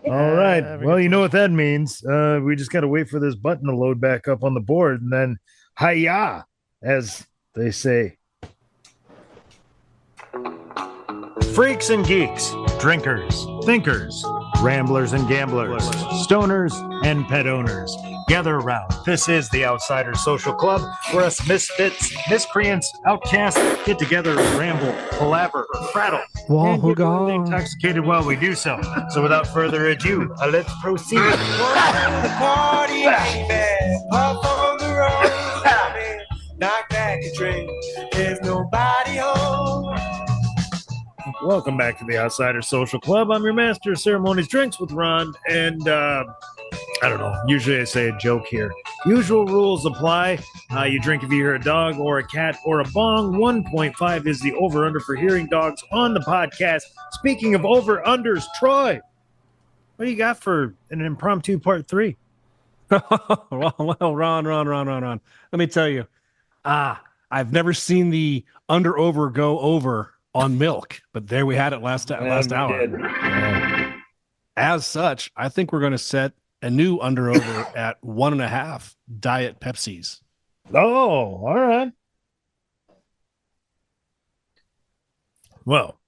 All right. Very Well, good you know choice. what that means. We just got to wait for this button to load back up on the board, and then hiya, as they say. Freaks and geeks, drinkers, thinkers, ramblers and gamblers, stoners and pet owners. Gather around. This is the Outsiders Social Club, where us misfits, miscreants, outcasts get together and ramble, palaver, or prattle, and get really intoxicated while we do so. So, without further ado, let's proceed. The party ain't bad. Up on the road, come in, knock back a drink. There's nobody home. Welcome back to the Outsiders Social Club. I'm your master of ceremonies, drinks with Ron, and I don't know. Usually I say a joke here. Usual rules apply. You drink if you hear a dog or a cat or a bong. 1.5 is the over/under for hearing dogs on the podcast. Speaking of over/unders, Troy, what do you got for an impromptu part 3? well, Ron. Let me tell you. I've never seen the under over go over on milk, but there we had it last hour. As such, I think we're going to set a new under over at 1.5 Diet Pepsis. Oh, all right. Well,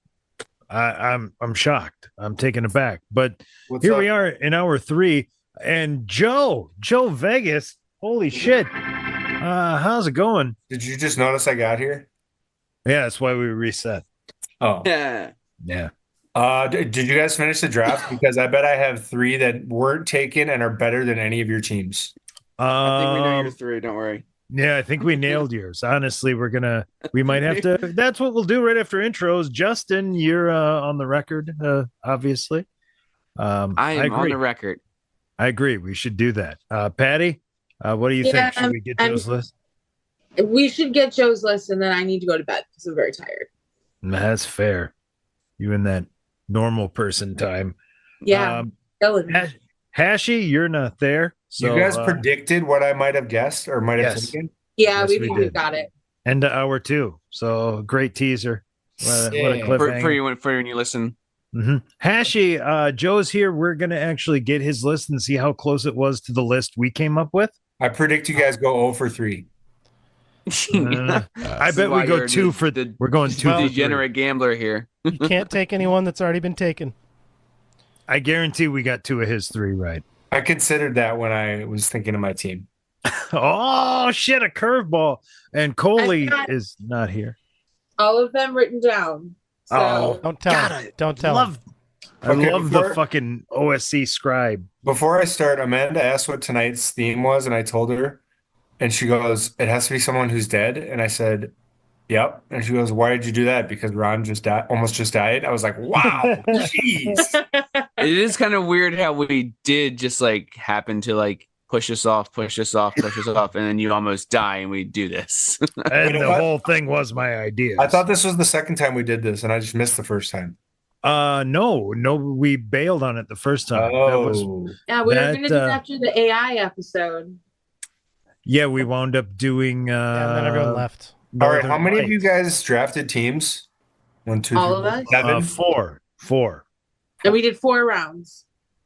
I'm shocked. I'm taken aback. But here we are in hour 3, and Joe Vegas. Holy shit! How's it going? Did you just notice I got here? Yeah, that's why we reset. Oh, Yeah. Yeah. Did you guys finish the draft? Because I bet I have 3 that weren't taken and are better than any of your teams. I think we know your 3. Don't worry. Yeah, I think we nailed yours. Honestly, we might have to. That's what we'll do right after intros. Justin, you're on the record, obviously. I am on the record. I agree. We should do that. Patty, what do you think? Should we get Joe's list? We should get Joe's list, and then I need to go to bed because I'm very tired. That's fair. You in that normal person time. Yeah. Hashy, you're not there. So, you guys predicted what I might have guessed or might have taken? Yeah, Yes, we got it. End of hour 2. So great teaser. What a cliffhanger. For when you listen. Mm-hmm. Hashy, Joe's here. We're going to actually get his list and see how close it was to the list we came up with. I predict you guys go 0 for 3. I bet we go 2 for the. We're going 2 for degenerate gambler here. You can't take anyone that's already been taken. I guarantee we got 2 of his 3 right. I considered that when I was thinking of my team. Oh shit! A curveball, and Coley is not here. All of them written down. So. Don't tell him. Don't tell him. I love the fucking OSC scribe. Before I start, Amanda asked what tonight's theme was, and I told her, and she goes, "It has to be someone who's dead." And I said, "Yep." And she goes, "Why did you do that?" Because Ron almost just died. I was like, "Wow, jeez." It is kind of weird how we did just like happen to like push us off, and then you almost die, and we do this. And the whole thing was my idea. I thought this was the second time we did this, and I just missed the first time. No, we bailed on it the first time. Oh, yeah, we were going to do that after the AI episode. Yeah, we wound up doing. And then everyone left. All right, how many of you guys drafted teams? 1, 2, 3, all of us. 7? 4. And we did 4 rounds.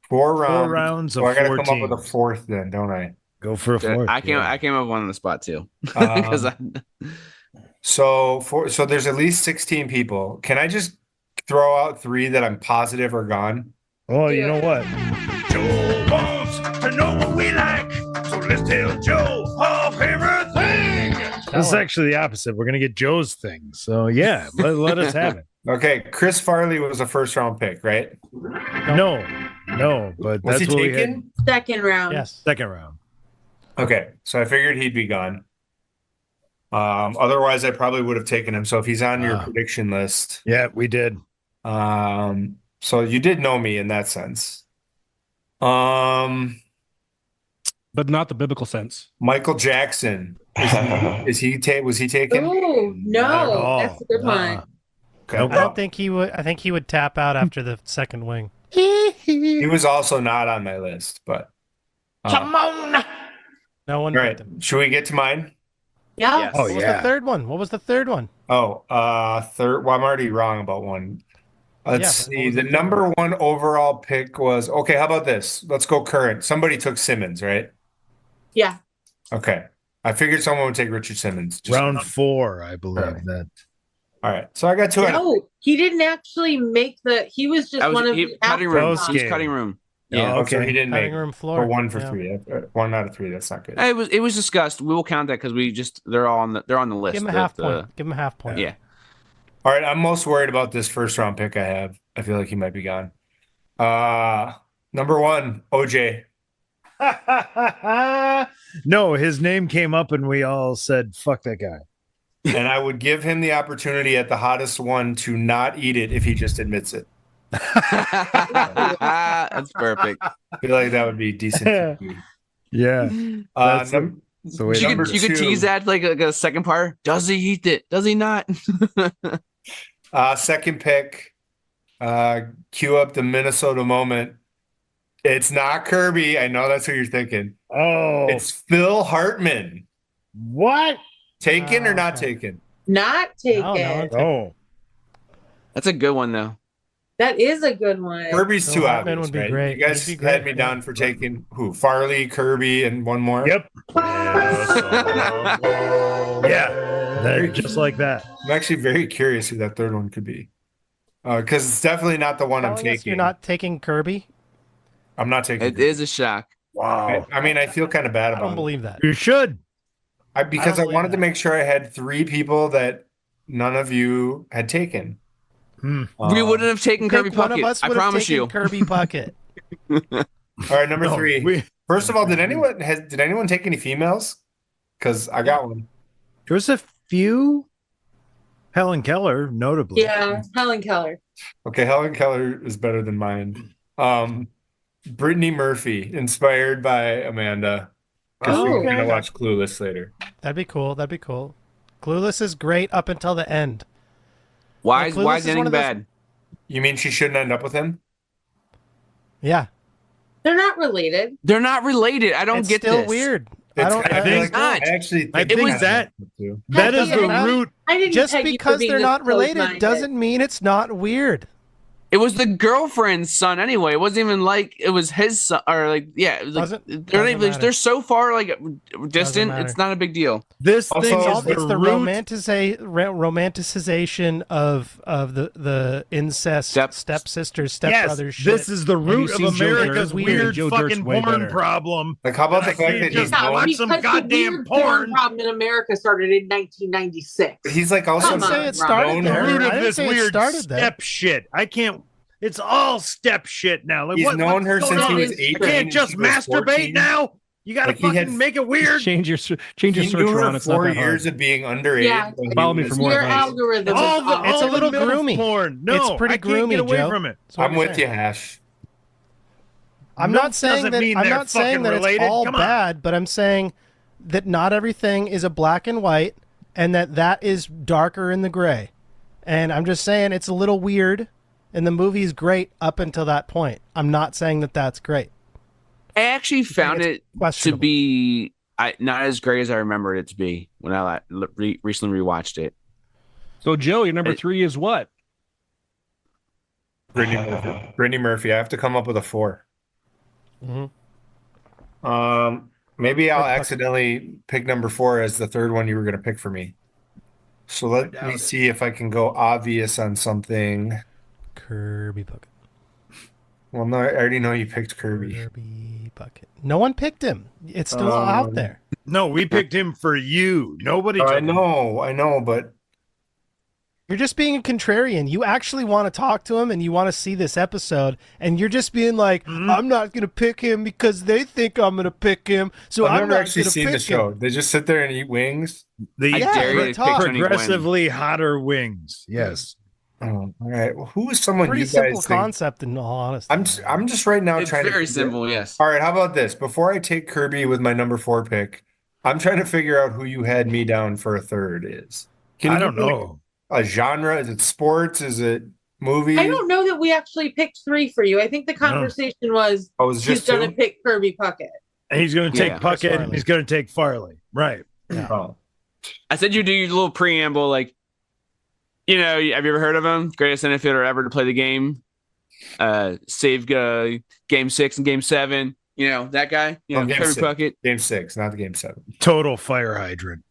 4 rounds. 4 rounds of I gotta 4 come teams. up with a 4th then, don't I? Go for a 4th. I came up with one on the spot too. Because so there's at least 16 people. Can I just throw out 3 that I'm positive are gone? Oh, you know what? Joe wants to know what we like, so let's tell Joe our favorite thing. This is actually the opposite. We're gonna get Joe's thing. So yeah, let us have it. Okay, Chris Farley was a 1st round pick, right? No, but Was that's he what we taken? had. 2nd round. Yes. 2nd round. Okay, so I figured he'd be gone. Otherwise, I probably would have taken him. So if he's on your prediction list, Yeah, we did. so you did know me in that sense. But not the biblical sense. Michael Jackson. Was he taken? Oh, no. That's a good one. Okay. I don't think he would. I think he would tap out after the second wing. He was also not on my list, but Come on. No one all picked right. him. Should we get to mine? Yeah. Yes. Oh, What was yeah. the third one? What was the third one? Oh, third. Well, I'm already wrong about one. Let's Yeah, but see. what was The the third number one overall pick was okay. How about this? Let's go current. Somebody took Simmons, right? Yeah. Okay. I figured someone would take Richard Simmons. Round 4, I believe Sure. that. All right. So I got two. No, he didn't actually make the. He was just That one was of he, the cutting room. Post He was game. cutting room. Oh, Yeah. Oh, so okay. he didn't cutting make room floor? or 1 for Yeah. 3. 1 out of 3. That's not good. It was discussed. We will count that because they're on the list. Give him a The- half the- point. Give him a half point. Yeah. All right. I'm most worried about this first round pick I have. I feel like he might be gone. Number 1, OJ. No, his name came up and we all said, fuck that guy. And I would give him the opportunity at the hottest one to not eat it if he just admits it. That's perfect. I feel like that would be decent. Yeah. That's the- Num- So wait, You number could 2. tease that like a second part. Does he eat it? Does he not? Second pick, cue up the Minnesota moment. It's not Kirby. I know that's what you're thinking. oh, It's Phil Hartman. what? Taken or not Okay. taken? Not taken. No. Oh, That's a good one though. That is a good one. Kirby's Phil too Hartman obvious, would be right? great. You guys He'd be had great, me yeah. down for taking who? Farley, Kirby, and one more. yep. Yeah, just like that. I'm actually very curious who that third one could be. Because it's definitely not the one I'm Telling us taking. you're not taking Kirby? I'm not taking. It is a shock. Wow. I mean, I feel kind of bad I about don't it. believe that. You should. Because I believe wanted to that. make sure I had 3 people that none of you had taken. Hmm. We wouldn't have taken Kirby Think one Puckett. of us I would have promise taken you. Kirby Puckett. All right, number No, 3. we- First of all, did anyone take any females? Because I got one. There's a few. Helen Keller, notably. Yeah, Helen Keller. Okay, Helen Keller is better than mine. Brittany Murphy, inspired by Amanda. Because Oh, we're okay. gonna watch Clueless later. That'd be cool. That'd be cool. Clueless is great up until the end. Why Yeah, is Clueless why is is ending one of those- bad? You mean she shouldn't end up with him? Yeah. They're not related. They're not related. I don't It's get still this. weird. I don't. I think- It's not. I actually I think think it's that- too. That is the doesn't matter. root. I didn't Just peg you for because being they're this not related close-minded. doesn't mean it's not weird. It was the girlfriend's son anyway. It wasn't even like it was his son or like yeah. It was like, Doesn't they're matter. they're so far like distant. matter. It's not a big deal. This Also, thing It's, is all, the it's the root. romanticization of the incest stepsisters, Yes, stepbrothers shit. this is the root of seen Joe America's Dirt? weird Joe Dirt's fucking way porn better. problem. Like, how about the I fact see that just Yeah, watch because some the goddamn weird porn. problem in America started in 1996. he's like I also didn't Come say on, it started known The there. root I of didn't this say it weird started there. step shit. I can't. It's all step shit now. Like, He's what's known her going since he on? was I 18. I can't and just she was masturbate 14. now. You gotta Like, he had- fucking make it weird. Change your search He term knew her on. It's not 4 that years hard. of being underage. Yeah. when he Follow me was- for more Your advice. algorithm is All the, off. It's a all the little MILF groomy. porn. No, It's pretty I can't groomy, get away Joe. from it. That's what I'm with you, saying. Hash. I'm Milk not saying doesn't that. mean I'm they're not saying fucking that related. it's all Come on. bad, but I'm saying that not everything is a black and white, and that is darker in the gray. And I'm just saying it's a little weird, and the movie's great up until that point. I'm not saying that that's great. I actually found it's it to questionable. be not as great as I remembered it to be when I recently rewatched it. So Joe, your number 3 is what? Brittany Murphy. Brittany Murphy. I have to come up with a 4. Mhm. Maybe I'll Or Puckett. accidentally pick number 4 as the third one you were going to pick for me. So let doubt me it. see if I can go obvious on something. Kirby Puckett. Well, no, I already know you picked Kirby. Kirby Puckett. No one picked him. It's still out there. No, we picked him for you. Nobody. Oh, took I him. know, but You're just being a contrarian. You actually want to talk to him and you want to see this episode, and you're just being like, I'm not going to pick him because they think I'm going to pick him. So I've I'm never not actually going to seen pick the show. him. They just sit there and eat wings. The I Yeah, dare you we're to talking. pick Tony Gwynn. progressively hotter wings. Yes. Oh, all right. Well, who is someone Pretty you simple guys think? concept, in all honesty. I'm just right now It's trying to very figure- simple, yes. All right, how about this? Before I take Kirby with my number 4 pick, I'm trying to figure out who you had me down for a third is. Can I you don't give me, know. like, a genre? Is it sports? Is it movie? I don't know that we actually picked 3 for you. I think the conversation was Oh, it was he's just going to 2? pick Kirby Puckett. And he's going to take Yeah. Puckett and Farley. he's going to take Farley. Right. Oh. I said you do your little preamble like You know, have you ever heard of him? Greatest infielder ever to play the game. Saved game 6 and game 7. You know, that guy? You know, game Kirby 6. Puckett. Game 6, not the game 7. Total fire hydrant.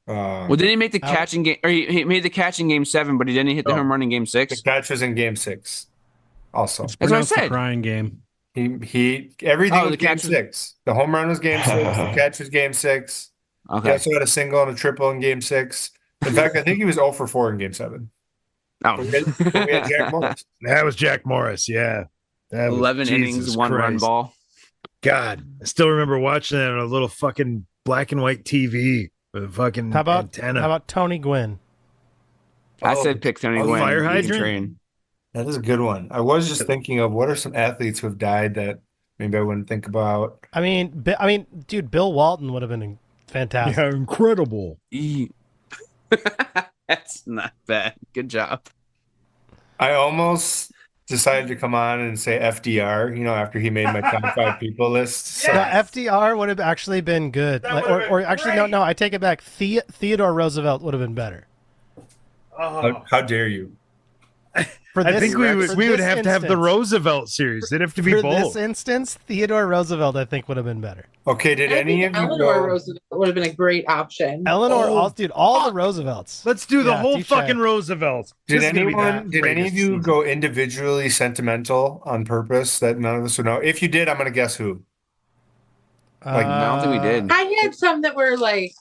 Well, didn't he make the catch in game, or he made the catch in game 7, but he didn't hit the home run in game The 6? catch was in game 6. Also, It's That's what I pronounced the said. crying game. he everything Oh, was the game catch was- 6. The home run was game 6. The catch was game 6. He Okay. also had a single and a triple in game 6. In fact, I think he was 0 for 4 in game 7. Oh. But we had Jack Morris. That was Jack Morris. Yeah. That was- 11 innings, Jesus 1 run Christ. ball. God, I still remember watching it on a little fucking black and white TV with a fucking How about antenna. how about Tony Gwynn? I Oh, said pick Tony oh, Gwynn. fire He can hydrant? train. That is a good one. I was just thinking of what are some athletes who have died that maybe I wouldn't think about. I mean, dude, Bill Walton would have been fantastic. Yeah, incredible. That's not bad. Good job. I almost decided to come on and say FDR, after he made my top 5 people list. So No, FDR would have actually been good. That Like, would've been or actually, great. no, I take it back. Theodore Roosevelt would have been better. how dare you? For I this, think we for would this have to have the instance- Roosevelt series. It'd have to be For both. this instance, Theodore Roosevelt, I think, would have been better. Okay, did I any think of you Eleanor go? Roosevelt would have been a great option. Eleanor, Oh, all the Roosevelts. Let's do the Yeah, whole touche. fucking Roosevelts. Did This is gonna be anyone? the Did any of greatest you season. go individually sentimental on purpose that none of us would know? If you did, I'm gonna guess who. Like, I don't think we did. I had some that were like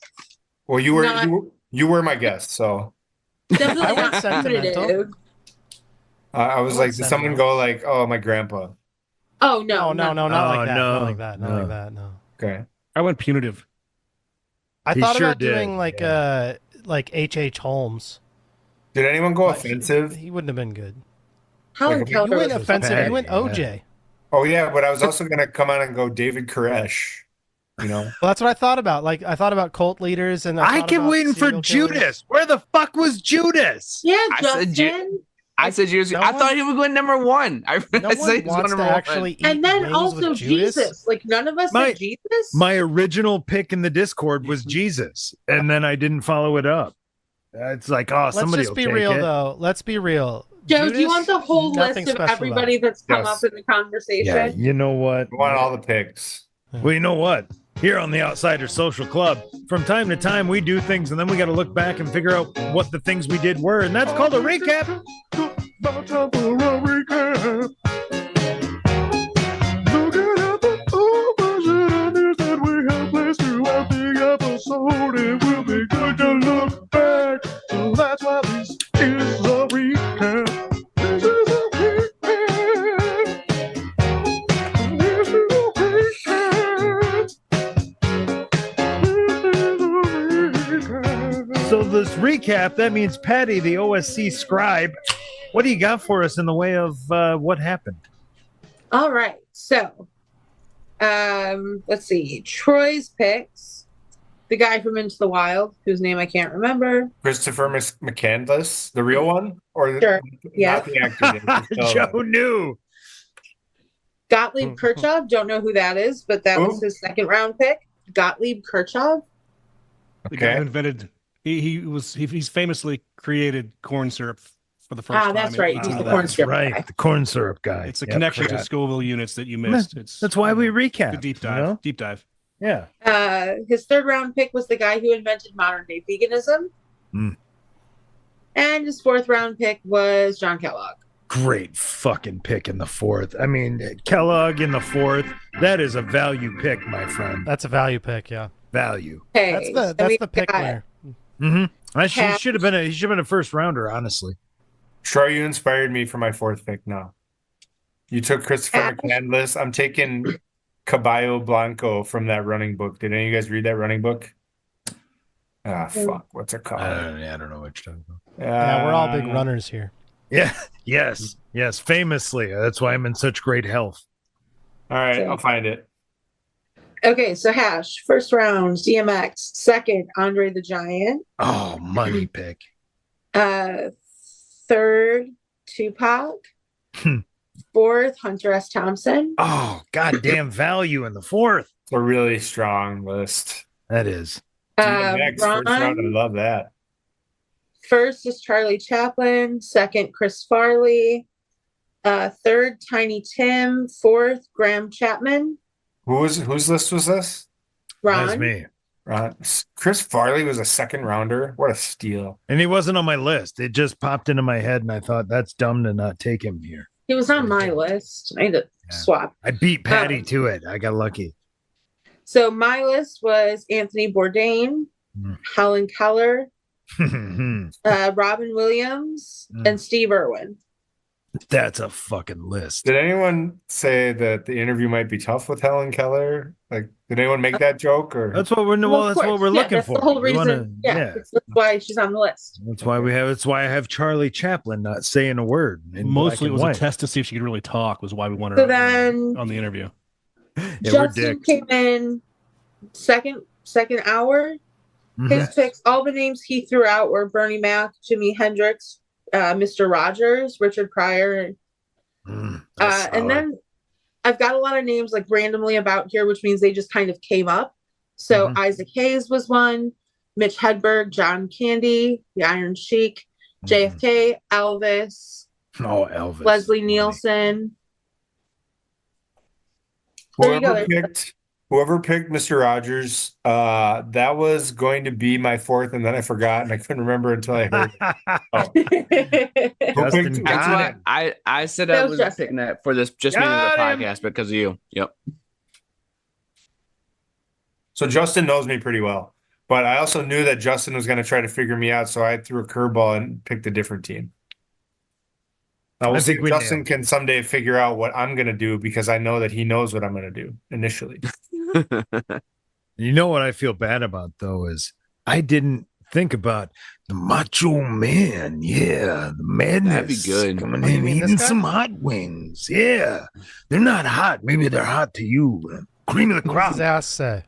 Well, you were Not- you were my guest, so definitely I went not sentimental. punitive. I was I like, went did someone go like, "Oh, my grandpa"? Oh no, No, not Oh, like that. no, Not like that. Not no. like that. No. Okay, I went punitive. I He thought sure about did, doing like yeah. H.H. Holmes. did anyone go But offensive? He wouldn't have been good. Helen Like, You Keller went was offensive. bad, You went yeah. OJ. Oh yeah, but I was also gonna come on and go David Koresh. Well, that's what I thought about. Like I thought about cult leaders, and I thought kept about waiting for serial killers. Judas. Where the fuck was Judas? Yeah, I said Justin. I said you. No I one- thought he would go number 1. I No said one he was going wants to number 1. actually eat And then wings also with Judas. Jesus. Like none of us My- said Jesus. My original pick in the Discord was Jesus, and then I didn't follow it up. It's like, oh, Let's somebody just will be take real, it. though. Let's be real. Joe, do you Judas, want the whole nothing list of special everybody about that's come Yes. up in the conversation? Yeah, you know what? I want all the picks. Well, you know what? Here on the Outsider Social Club, from time to time we do things and then we got to look back and figure out what the things we did were, and that's called a recap. So this recap, that means Patty, the OSC scribe, what do you got for us in the way of what happened? All right. So, let's see. Troy's picks. The guy from Into the Wild, whose name I can't remember. Christopher McCandless, the real one, or Sure. Yeah. not the actor? name, just, Joe knew. Gottlieb Kirchhoff. Don't know who that is, but that was Who? his second round pick. Gottlieb Kirchhoff. The guy Okay. who invented. He's famously created corn syrup for the first time. That's in right. He's the 1811. corn That's syrup right, guy. the corn syrup guy. It's a Yep, connection to forgot. Scoville units that you missed. It's That's why we recap. a deep you dive. know? Deep dive. Yeah. His third round pick was the guy who invented modern day veganism. Mm. And his fourth round pick was John Kellogg. Great fucking pick in the fourth. I mean, Kellogg in the fourth. That is a value pick, my friend. That's a value pick. Yeah. Value. Okay, That's the pick got winner. Mm-hmm. He Cap. should have been a first rounder, honestly. Troy, you inspired me for my fourth pick now. You took Christopher McCandless. I'm taking Caballo Blanco from that running book. Did any of you guys read that running book? Ah, fuck. What's it called? I don't know what you're talking about. Yeah, we're all big runners here. Yeah. Yes. Yes. Famously. That's why I'm in such great health. All right, I'll find it. Okay, so Hash, first round, DMX. Second, Andre the Giant. Oh, money pick. Third, Tupac. Hmm. Fourth, Hunter S. Thompson. Oh, goddamn value in the fourth. It's a really strong list. That is. DMX, first round, I love that. first is Charlie Chaplin, second Chris Farley, third Tiny Tim, fourth Graham Chapman. Whose list was this? Ron. That's me. Chris Farley was a second rounder. What a steal! And he wasn't on my list. It just popped into my head, and I thought that's dumb to not take him here. He was on my list. I had to swap. I beat Patty to it. I got lucky. So my list was Anthony Bourdain, Helen Keller, Robin Williams, and Steve Irwin. That's a fucking list. Did anyone say that the interview might be tough with Helen Keller? Like, did anyone make that joke? Or That's what we're Well, of that's what course. we're Yeah, looking that's for. the whole We reason. wanna- That's why she's on the list. That's why we have. That's why I have Charlie Chaplin not saying a word. in Mostly black it and was white. a test to see if she could really talk. Was why we wanted So her then on the interview. Yeah, we're Justin dicks. came in second hour. Mhm. His picks, all the names he threw out were Bernie Mac, Jimi Hendrix, Mr. Rogers, Richard Pryor, That's and solid. then I've got a lot of names like randomly about here, which means they just kind of came up. So Isaac Hayes was one, Mitch Hedberg, John Candy, the Iron Sheik, JFK, Elvis, Oh, Elvis. Leslie Funny. Nielsen. There you go. Whoever picked Mr. Rogers, that was going to be my fourth, and then I forgot, and I couldn't remember until I heard. Oh. Who Justin picked- got That's it. why I said That I was was Justin. picking that for this just me Got the him. podcast because of you. Yep. So Justin knows me pretty well, but I also knew that Justin was going to try to figure me out, so I threw a curveball and picked a different team. Now we'll I see think if we Justin nailed it. can someday figure out what I'm going to do because I know that he knows what I'm going to do initially. You know what I feel bad about though is I didn't think about the Macho Man. Yeah, the madness. That'd be good. Coming Oh, you in mean this eating guy? some hot wings. Yeah, they're not hot. Maybe they're hot to you. Cream of the What does crop. his ass say?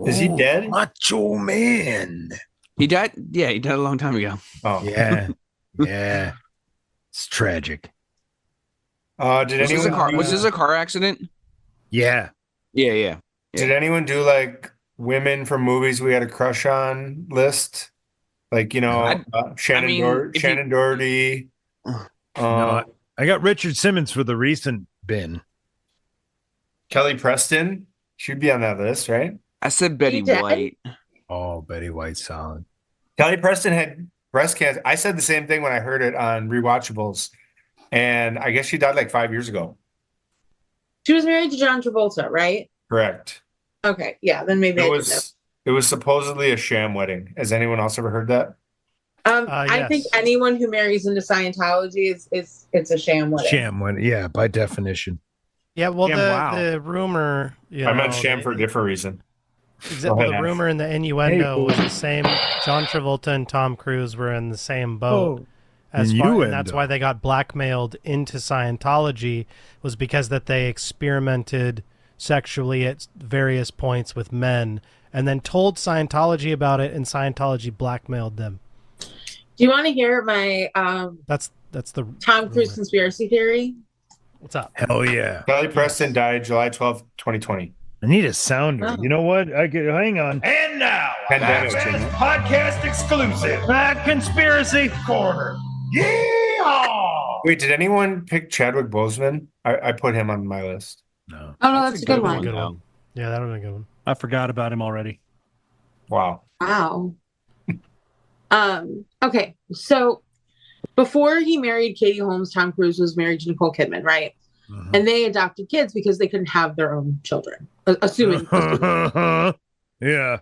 Is he Oh, dead? Macho Man. He died. Yeah, he died a long time ago. Oh, Yeah, yeah. It's tragic. Did Was this, a anyone car, do- was this a car accident? Yeah. Yeah. Did anyone do like women from movies we had a crush on list? Like, you know, Shannon, mean, if you- Shannon Doherty. No, I got Richard Simmons for the recent bin. Kelly Preston. She'd be on that list, right? I said Betty dead? White. Oh, Betty White, solid. Kelly Preston had breast cancer. I said the same thing when I heard it on Rewatchables. And I guess she died like 5 years ago. She was married to John Travolta, right? Correct. Okay, yeah, then maybe I It didn't know. was supposedly a sham wedding. Has anyone else ever heard that? I think yes. anyone who marries into Scientology is it's a sham wedding. Sham one. Yeah, by definition. Yeah, well, Yeah, wow. the rumor. You I meant know, sham for a different reason. Go well, ahead, the Ash. rumor and the innuendo was the same. John Travolta and Tom Cruise were in the same boat. As far, and that's Innuendo. why they got blackmailed into Scientology, was because that they experimented sexually at various points with men, and then told Scientology about it, and Scientology blackmailed them. Do you want to hear my That's the Tom Cruise rumor. conspiracy theory? What's up? Hell yeah. Kelly Preston died July 12th, 2020. I need a sounder. Oh. You know what? I could hang on. And now, Pandemic, Batman's Jimmy. podcast exclusive. Conspiracy Corner. Yeah. Wait, did anyone pick Chadwick Boseman? I put him on my list. No. Oh no, that's a good one. one. Good one. Yeah, that would have been a good one. I forgot about him already. Wow. Wow. Okay, so before he married Katie Holmes, Tom Cruise was married to Nicole Kidman, right? And they adopted kids because they couldn't have their own children, assuming. Yeah.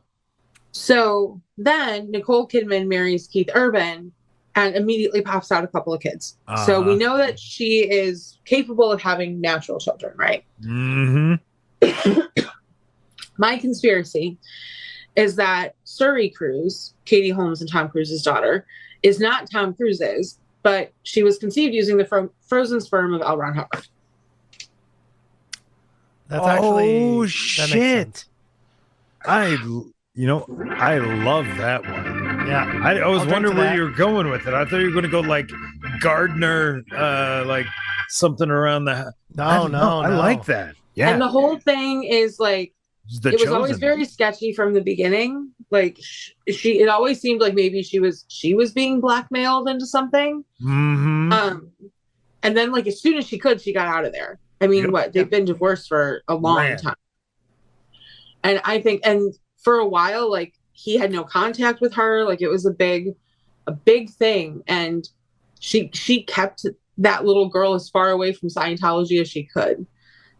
So then Nicole Kidman marries Keith Urban and immediately pops out a couple of kids. So we know that she is capable of having natural children, right? Mm-hmm. My conspiracy is that Suri Cruise, Katie Holmes and Tom Cruise's daughter, is not Tom Cruise's, but she was conceived using the frozen sperm of L. Ron Hubbard. That's actually Oh, that shit. makes sense. I love that one. Yeah, I was I'll drink wondering to where that. you were going with it. I thought you were going to go like Gardner, like something around the. I don't know. I like that. Yeah. And the whole thing is like, The it was always Chosen. very sketchy from the beginning. like she it always seemed like maybe she was being blackmailed into something. Mm-hmm. And then like as soon as she could, she got out of there. I mean, Yep. what, they've been divorced for a long Ran. time. And I think, and for a while, like he had no contact with her. Like it was a big thing. And she kept that little girl as far away from Scientology as she could.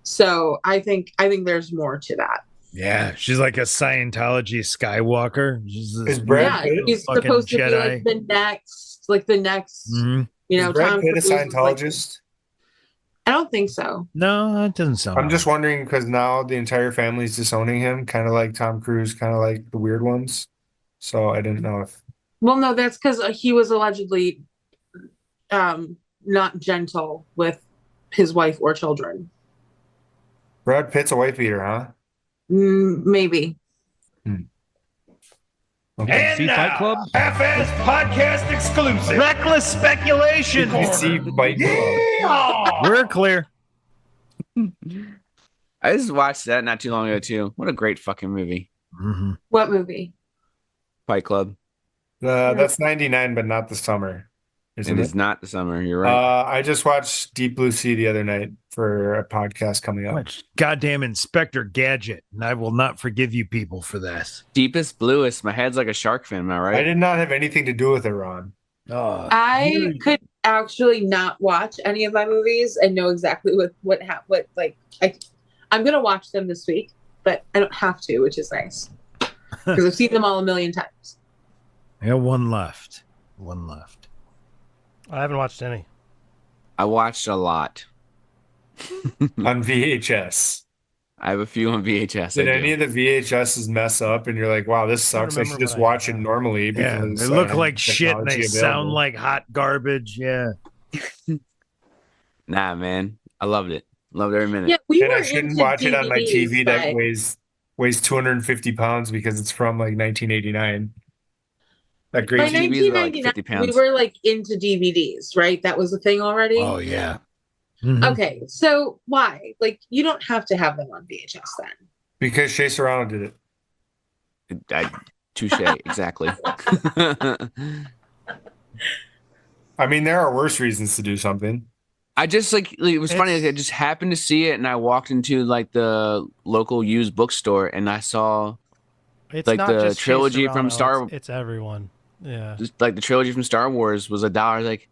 So I think there's more to that. Yeah, she's like a Scientology Skywalker. She's this Is Brad Yeah, Pitt- he's fucking supposed to be Jedi. like the next, Mhm. you know, Is Brad Tom Pitt a Cruise was like- Scientologist? I don't think so. No, that doesn't sound. I'm just wondering because now the entire family's disowning him, kind of like Tom Cruise, kind of like the weird ones. So I didn't know if Well, no, that's because he was allegedly not gentle with his wife or children. Brad Pitt's a wife beater, huh? Maybe. Okay. See Fight Club? FS podcast exclusive. Reckless speculation. You see Fight Club. We're clear. I just watched that not too long ago too. What a great fucking movie, Mm-hmm. What movie? Fight Club. That's 99, but not the summer. It Isn't is it? not the summer. You're right. I just watched Deep Blue Sea the other night for a podcast coming up. Which goddamn Inspector Gadget, and I will not forgive you people for this. Deepest, bluest. My head's like a shark fin. Am I right? I did not have anything to do with it, Ron. Oh, I could actually not watch any of my movies and know exactly what like I'm gonna watch them this week, but I don't have to, which is nice because I've seen them all a million times. I got one left. One left. I haven't watched any. I watched a lot. On VHS. I have a few on VHS. Did I do. any of the VHSs mess up and you're like, wow, this sucks. I remember should just what I watch have. it normally Yeah, because they I look have like shit and they technology sound available. like hot garbage. Yeah. Nah, man. I loved it. Loved every minute. Yeah, we And were I shouldn't into watch it on my DVDs, TV that but- weighs 250 pounds because it's from like 1989. That By great TV. TVs are like 1999, 50 pounds. we were like into DVDs, right? That was a thing already. Oh yeah. Mhm. Okay, so why? Like, you don't have to have them on VHS then. because Shea Serrano did it. Touche. Exactly. I mean, there are worse reasons to do something. I just like it was funny. Like, I just happened to see it, and I walked into like the local used bookstore, and I saw It's Like not the just Shea trilogy Serrano, from Star- It's everyone. Yeah. just, like the trilogy from Star Wars was $1. I was like,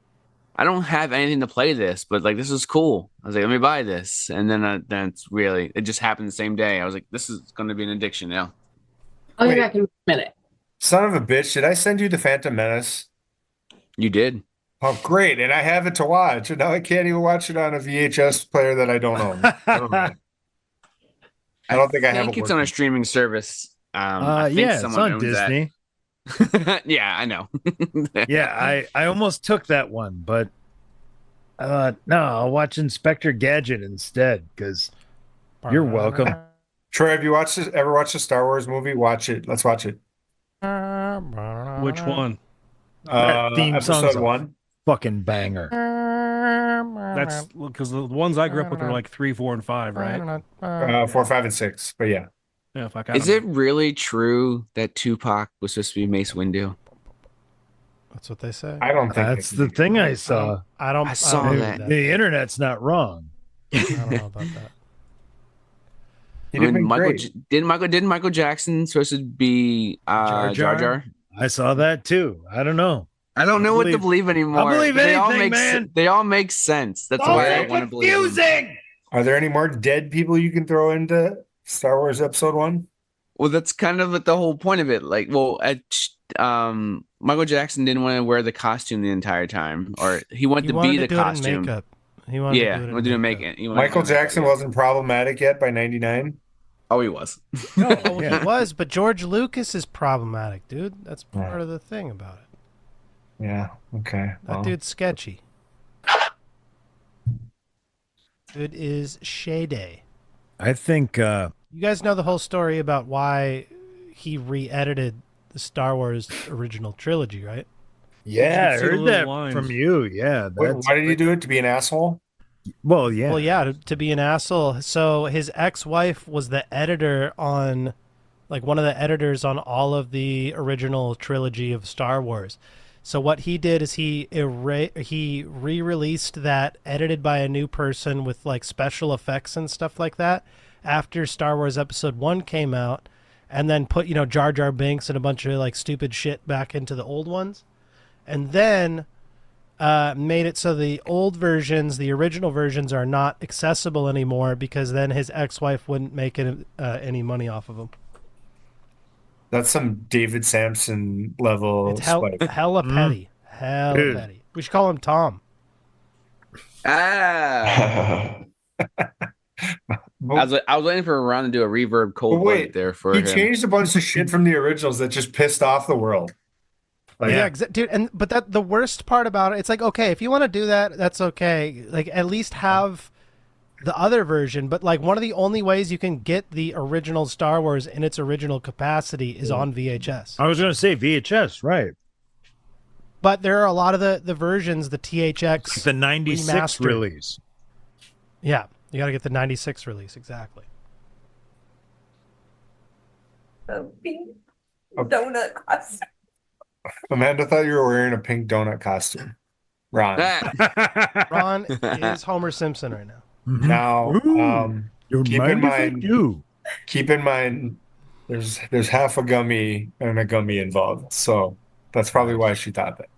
I don't have anything to play this, but like this is cool. I was like, let me buy this, and then that's really it. Just happened the same day. I was like, this is going to be an addiction now. I'll be Wait. back in a minute. Son of a bitch, did I send you the Phantom Menace? You did. Oh, great. And I have it to watch. And now I can't even watch it on a VHS player that I don't own. I don't know. I don't think I have think a it's on a working- streaming service. I think Yeah, it's someone on owns that. Disney. Yeah, I know. Yeah, I almost took that one, but I thought, no, I'll watch Inspector Gadget instead because you're welcome. Troy, have you ever watched a Star Wars movie? Watch it. Let's watch it. Which one? That theme song's Episode a 1. fucking banger. That's because the ones I grew up with were like 3, 4, and 5, right? 4, 5, and 6. But yeah. Yeah, if I count Is them. it really true that Tupac was supposed to be Mace Windu? That's what they say. I don't think That's the thing I saw. I don't. I saw don't that. believe The internet's not wrong. I don't know about that. He'd have been great. Didn't Michael Jackson supposed to be Jar Jar Jar? Jar? I saw that too. I don't know. I don't know what to believe anymore. I believe They all anything, make man. They all make sense. That's Oh, why I they're want to believe. them. confusing. Are there any more dead people you can throw into Star Wars Episode 1? Well, that's kind of the whole point of it. Like, well, Michael Jackson didn't want to wear the costume the entire time, or he wanted to be the do it in costume. makeup. He wanted Yeah, to do it he in wanted to makeup. make it. He wanted to Michael do it. Jackson wasn't problematic yet by 99. Oh, he was. Oh, Yeah. he was, but George Lucas is problematic, dude. That's Yeah. part of the thing about it. Yeah. Okay. That well. dude's sketchy. Dude is shady. I think You guys know the whole story about why he re-edited the Star Wars original trilogy, right? yeah, I You've seen heard little that lines. from you. Yeah. Wait, That's, why did he do it? To be an asshole? well, yeah. Well, yeah, to be an asshole. So his ex-wife was the editor on like one of the editors on all of the original trilogy of Star Wars. So what he did is he re-released that edited by a new person with like special effects and stuff like that after Star Wars Episode 1 came out, and then put, you know, Jar Jar Binks and a bunch of like stupid shit back into the old ones. And then made it so the old versions, the original versions, are not accessible anymore because then his ex-wife wouldn't make any money off of them. That's some David Sampson level. It's hella petty. Hella Dude. petty. We should call him Tom. Ah. I was waiting for Ron to do a reverb cold But wait, light there for He him. changed a bunch of shit from the originals that just pissed off the world. Like, Yeah, dude. But the worst part about it, it's like, okay, if you want to do that, that's okay. Like, at least have the other version. But like, one of the only ways you can get the original Star Wars in its original capacity is on VHS. I was going to say VHS, right? But there are a lot of the versions, the THX, The 96 remastered. release. Yeah, you got to get the 96 release, exactly. Pink donut costume. Amanda thought you were wearing a pink donut costume. Ron. Ah. Ron is Homer Simpson right now. Now, Ooh. You're keep in mind- you. keep in mind, there's half a gummy and a gummy involved, so that's probably why she thought that.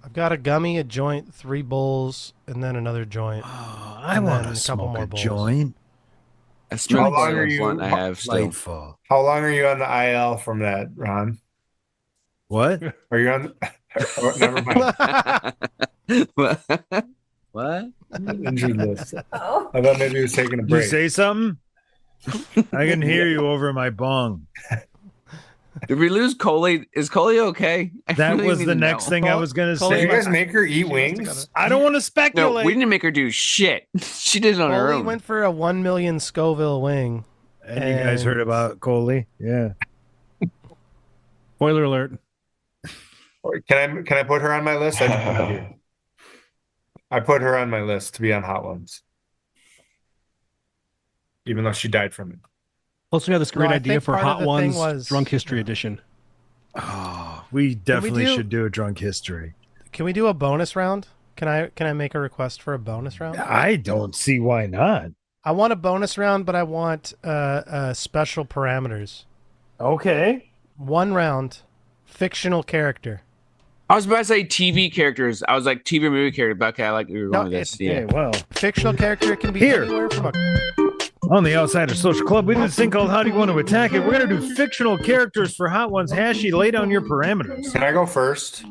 I've got a gummy, a joint, 3 bowls, and then another joint. Oh, I And want then to a couple smoke more a bowls. joint. I smell How long are the you- one I have still. Delightful. How long are you on the IL from that, Ron? What? Are you on? Oh, never mind. What? Injured list. Oh. I thought maybe he was taking a Did you break. say something? I can hear you over my bong. Did we lose Coley? Is Coley okay? I That really was need the to next know. thing I was going to Coley Did you say. guys make her eat She wants to wings? I don't want to No, speculate. we didn't make her do shit. She did it on her Foley own. went for a 1 million Scoville wing. And you guys heard about Coley? Yeah. Spoiler alert. Can I put her on my list? I put her on my list to be on Hot Ones, even though she died from it. Plus, we have this great I idea think for part of Hot the thing Ones was- Drunk History Edition. Oh, we definitely do- should do a drunk history. Can we do a bonus round? Can I make a request for a bonus round? I don't see why not. I want a bonus round, but I want special parameters. Okay. 1 round, fictional character. I was about to say TV characters. I was like TV or movie character, but okay, I like where you're No, going with this. it's- Yeah. Okay, well, Fictional character can be Here. anywhere from a on the Outsider Social Club, we do this thing called How Do You Want to Attack It? We're going to do fictional characters for Hot Ones. Hashi, lay down your parameters. Can I go first?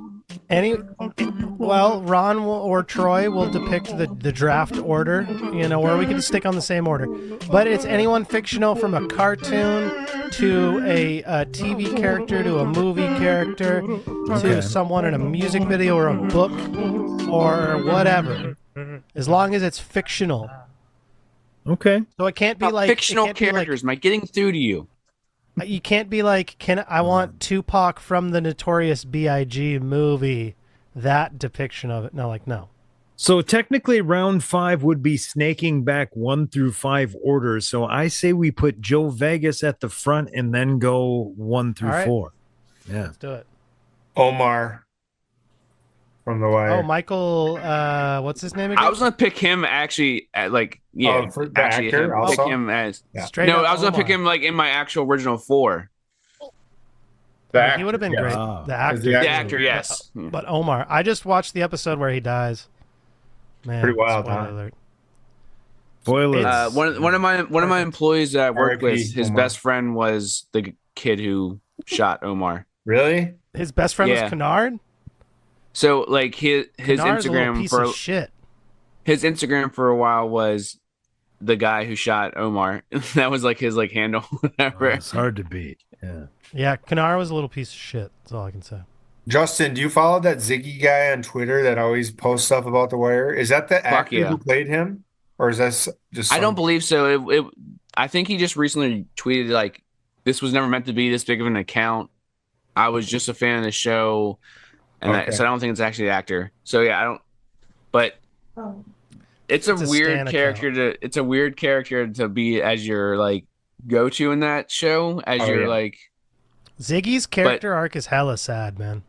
Ron or Troy will depict the draft order, or we can just stick on the same order. But it's anyone fictional from a cartoon to a TV character to a movie character to someone in a music video or a book or whatever. As long as it's fictional. Okay. So it can't be like fictional it can't be like- characters. Am I getting through to you? You can't be like, I want Tupac from the Notorious B.I.G. movie, that depiction of it. No. So technically, round 5 would be snaking back 1 through 5 orders. So I say we put Joe Vegas at the front and then go 1 through All right. 4. Yeah. Let's do it. Omar from The Wire. Oh, Michael, what's his name again? I was gonna pick him actually. Oh, for the actually, actor pick also? him as. Yeah. Straight No, up I was gonna pick Omar. him like in my actual original 4. He would have been yeah. great. Ah. The actor. The The actor, yes. But Omar, I just watched the episode where he dies. Man, Pretty wild, spoiler huh? alert. Spoilers. One of my employees that I worked R.I.P. with, his Omar. best friend was the kid who shot Omar. Really? His best friend Yeah. was Kennard. So like his Kennard's a little Instagram piece for of shit. his Instagram for a while was the guy who shot Omar. That was like his handle. Whatever. It's hard to beat. Yeah. Yeah, Kennard was a little piece of shit. That's all I can say. Justin, do you follow that Ziggy guy on Twitter that always posts stuff about The Wire? Is that the actor yeah. who played him? Or is that just I don't some- believe so. I think he just recently tweeted like, "This was never meant to be this big of an account. I was just a fan of the show," and Okay. so I don't think it's actually the actor. So yeah, I don't. But Oh. it's It's a a weird stan character to. It's a weird character to be as your like go to in that show as Oh, you're yeah. like Ziggy's character arc is hella sad, man.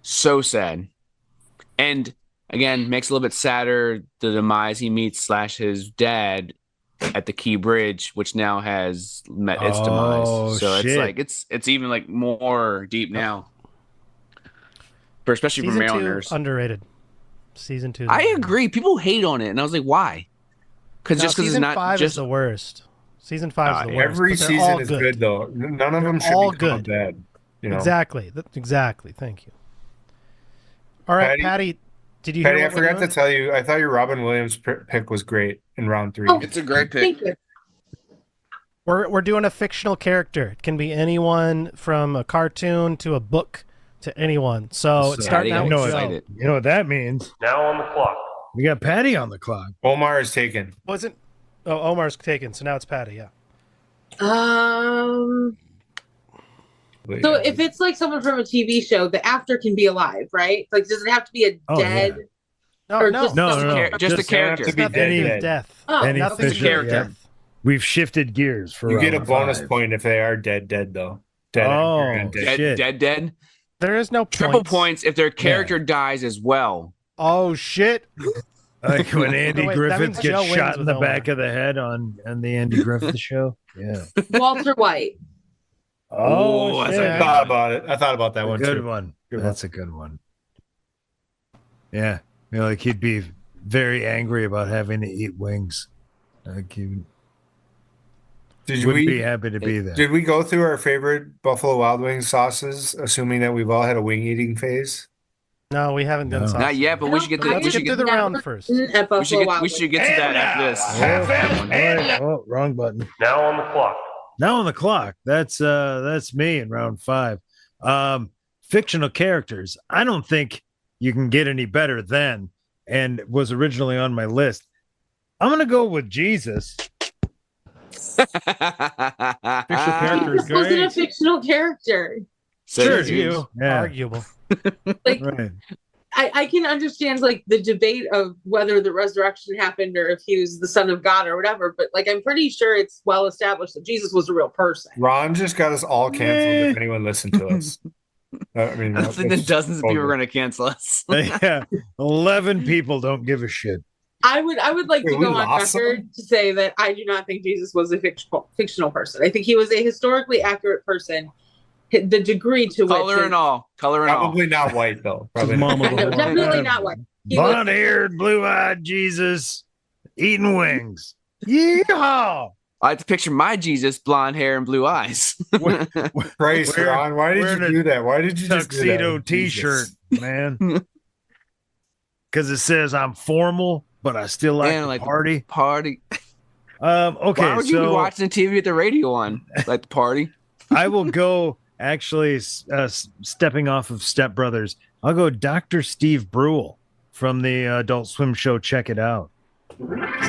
so sad. And again, makes it a little bit sadder the demise he meets / his dad at the Key Bridge, which now has met its Oh, demise. So shit. it's like it's even like more deep now. For especially for Season 2 Mariners. underrated. Season 2. I agree. People hate on it, and I was like, why? Because No, just because it's season not 5 just is the worst. Season 5 is the worst. Every but they're season all is good though. None of them They're should all be called good. bad. You know, Exactly. Exactly. Thank you. All right, Patty. Did you hear Patty, I what we're forgot to doing? tell you. I thought your Robin Williams pick was great in round 3. Oh, it's a great pick. Thank you. We're doing a fictional character. It can be anyone from a cartoon to a book to anyone. So it's starting out Patty, with I'm Joe. excited. You know what that means? Now on the clock. We got Patty on the clock. Omar is taken. Wasn't? Oh, Omar's taken. So now it's Patty. Yeah. So if it's like someone from a TV show, the actor can be alive, right? Like, does it have to be a Oh, dead? No, Or no, just No, some- no, no. Just a character. to be Nothing to do dead. with death. Oh, Any Nothing to official- do with character. death. We've shifted gears for You get a round bonus 5. point if they are dead though. Dead. Oh, you're dead. Dead, shit. dead. There is no Triple points. points if their character dies as well. Oh shit! Like when Andy No, wait, that Griffith means Joe gets wins shot in with the Omar. back of the head on the Andy Griffith show. Yeah. Walter White. Oh, that's shit. a I thought about it. I thought about that one good too. one. Good one. That's a good one. Yeah. You know, like he'd be very angry about having to eat wings. Like he Did wouldn't we be happy to be there. did we go through our favorite Buffalo Wild Wings sauces, assuming that we've all had a wing eating phase? No, we haven't done No. sauce. Not yet, but we should get to Let's we get should through get, the round first. At we should Buffalo get Wild we should Wings. get to that after this. Oh, wrong button. Now on the clock. Now on the clock. That's me in round 5. Fictional characters. I don't think you can get any better than, and was originally on my list. I'm gonna go with Jesus. Fictional character is This wasn't a great. fictional character. So Sure, you. Yeah. Arguable. Like, Right. I can understand like the debate of whether the resurrection happened or if he was the son of God or whatever, but like I'm pretty sure it's well established that Jesus was a real person. Ron just got us all canceled if anyone listened to us. I mean, I think that dozens of people are going to cancel us. Yeah. 11 people don't give a shit. I would like Wait, to we go on lost record to say that I do not think Jesus was a fictional person. I think he was a historically accurate person. The degree to Color which and all. Color and all. Probably not white though. Probably not. Mama No, definitely not white. He was- Blonde haired, blue eyed Jesus eating wings. Yeehaw! I like to picture my Jesus, blonde hair and blue eyes. Christ, We're- Ron, why did we're you in do that? Why did you just do that? Tuxedo t shirt, man. Because it says I'm formal, but I still like Man, to like- party. Party. Okay, Why would you be so watching the TV with the radio on? Like the party? I will go actually stepping off of Step Brothers. I'll go Dr. Steve Brule from the Adult Swim show. Check it out.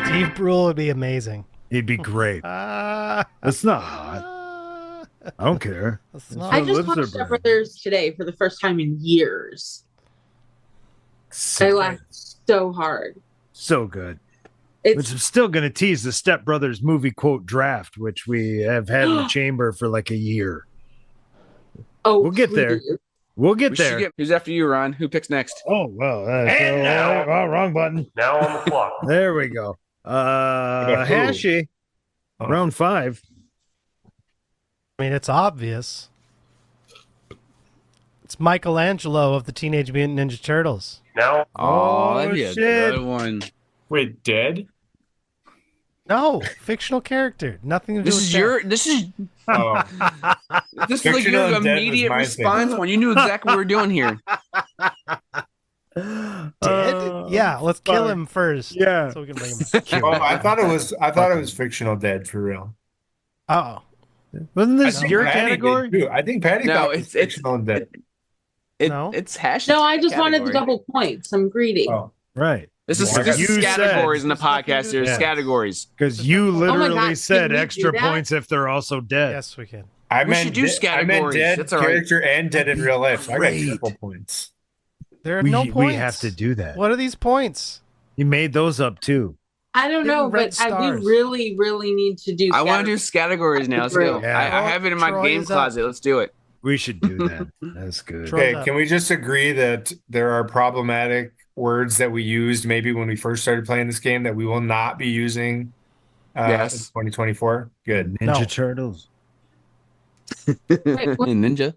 Steve Brule would be amazing. He'd be great. It's not hot. I don't care. That's not- I His just lips are watched Step burning. Brothers today for the first time in years. I So, laughed so hard. so good. It's Which I'm still going to tease the Step Brothers movie quote draft, which we have had in the chamber for like a year. we'll get there. please. We'll get We should there. get- who's after you, Ron? Who picks next? Oh, well. And now- Wrong button. Now on the clock. There we go. about who? Hashi, Oh. round 5. I mean, it's obvious. It's Michelangelo of the Teenage Mutant Ninja Turtles. Now Oh, that'd be a shit. good one. Wait, dead? No, fictional character. Nothing to do This with is death. your. This is Oh, this is like Fictional your and dead was immediate my response thing. when you knew exactly what we were doing here. Dead? Yeah, let's kill him first. Yeah. So we can bring him back. oh, I thought it was fictional dead for real. Oh. Wasn't I this think your Patty category? did, too. I think Patty No, thought it was it's- fictional and dead. No. It's hash. No, I just wanted the category. double points. I'm greedy. Oh, Right. This is Well, this you is said- categories in the There's nothing to podcast. do There's with that. categories. Because you literally God, said can we do extra that? points if they're also dead. Yes, we can. I We meant should do I meant categories. dead That's all right. character and dead in real life. So I got Great. triple points. There are no points. We have to do that. What are these points? You made those up too. I don't know, Red but I stars. do really, really need to do. I want to do categories now. Let's go. Yeah. I have it in my Troy game is up. closet. Let's do it. We should do that. That's good. Troy- Okay, can we just agree that there are problematic words that we used maybe when we first started playing this game that we will not be using Yes. in 2024? Good. Ninja No. Turtles. Wait, what? Ninja.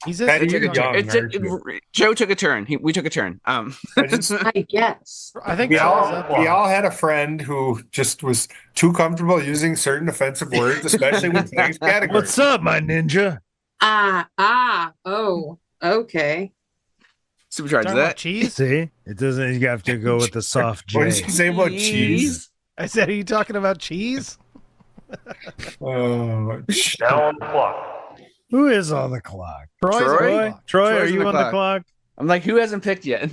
He's That just, you're young, aren't you? Joe took a turn. We took a turn. I just- I guess. I think we Troy's all up. we all had a friend who just was too comfortable using certain offensive words, especially when playing categories. What's up, my ninja? Oh, okay. Supercharge Talking about that. cheese? See, it doesn't. You have to go with the soft What J. did you say about cheese? I said, are you talking about cheese? Oh, Who is on the clock? Troy's Troy? on the Troy, clock. Troy, Troy's are you on on the the clock? I'm like, who hasn't picked yet?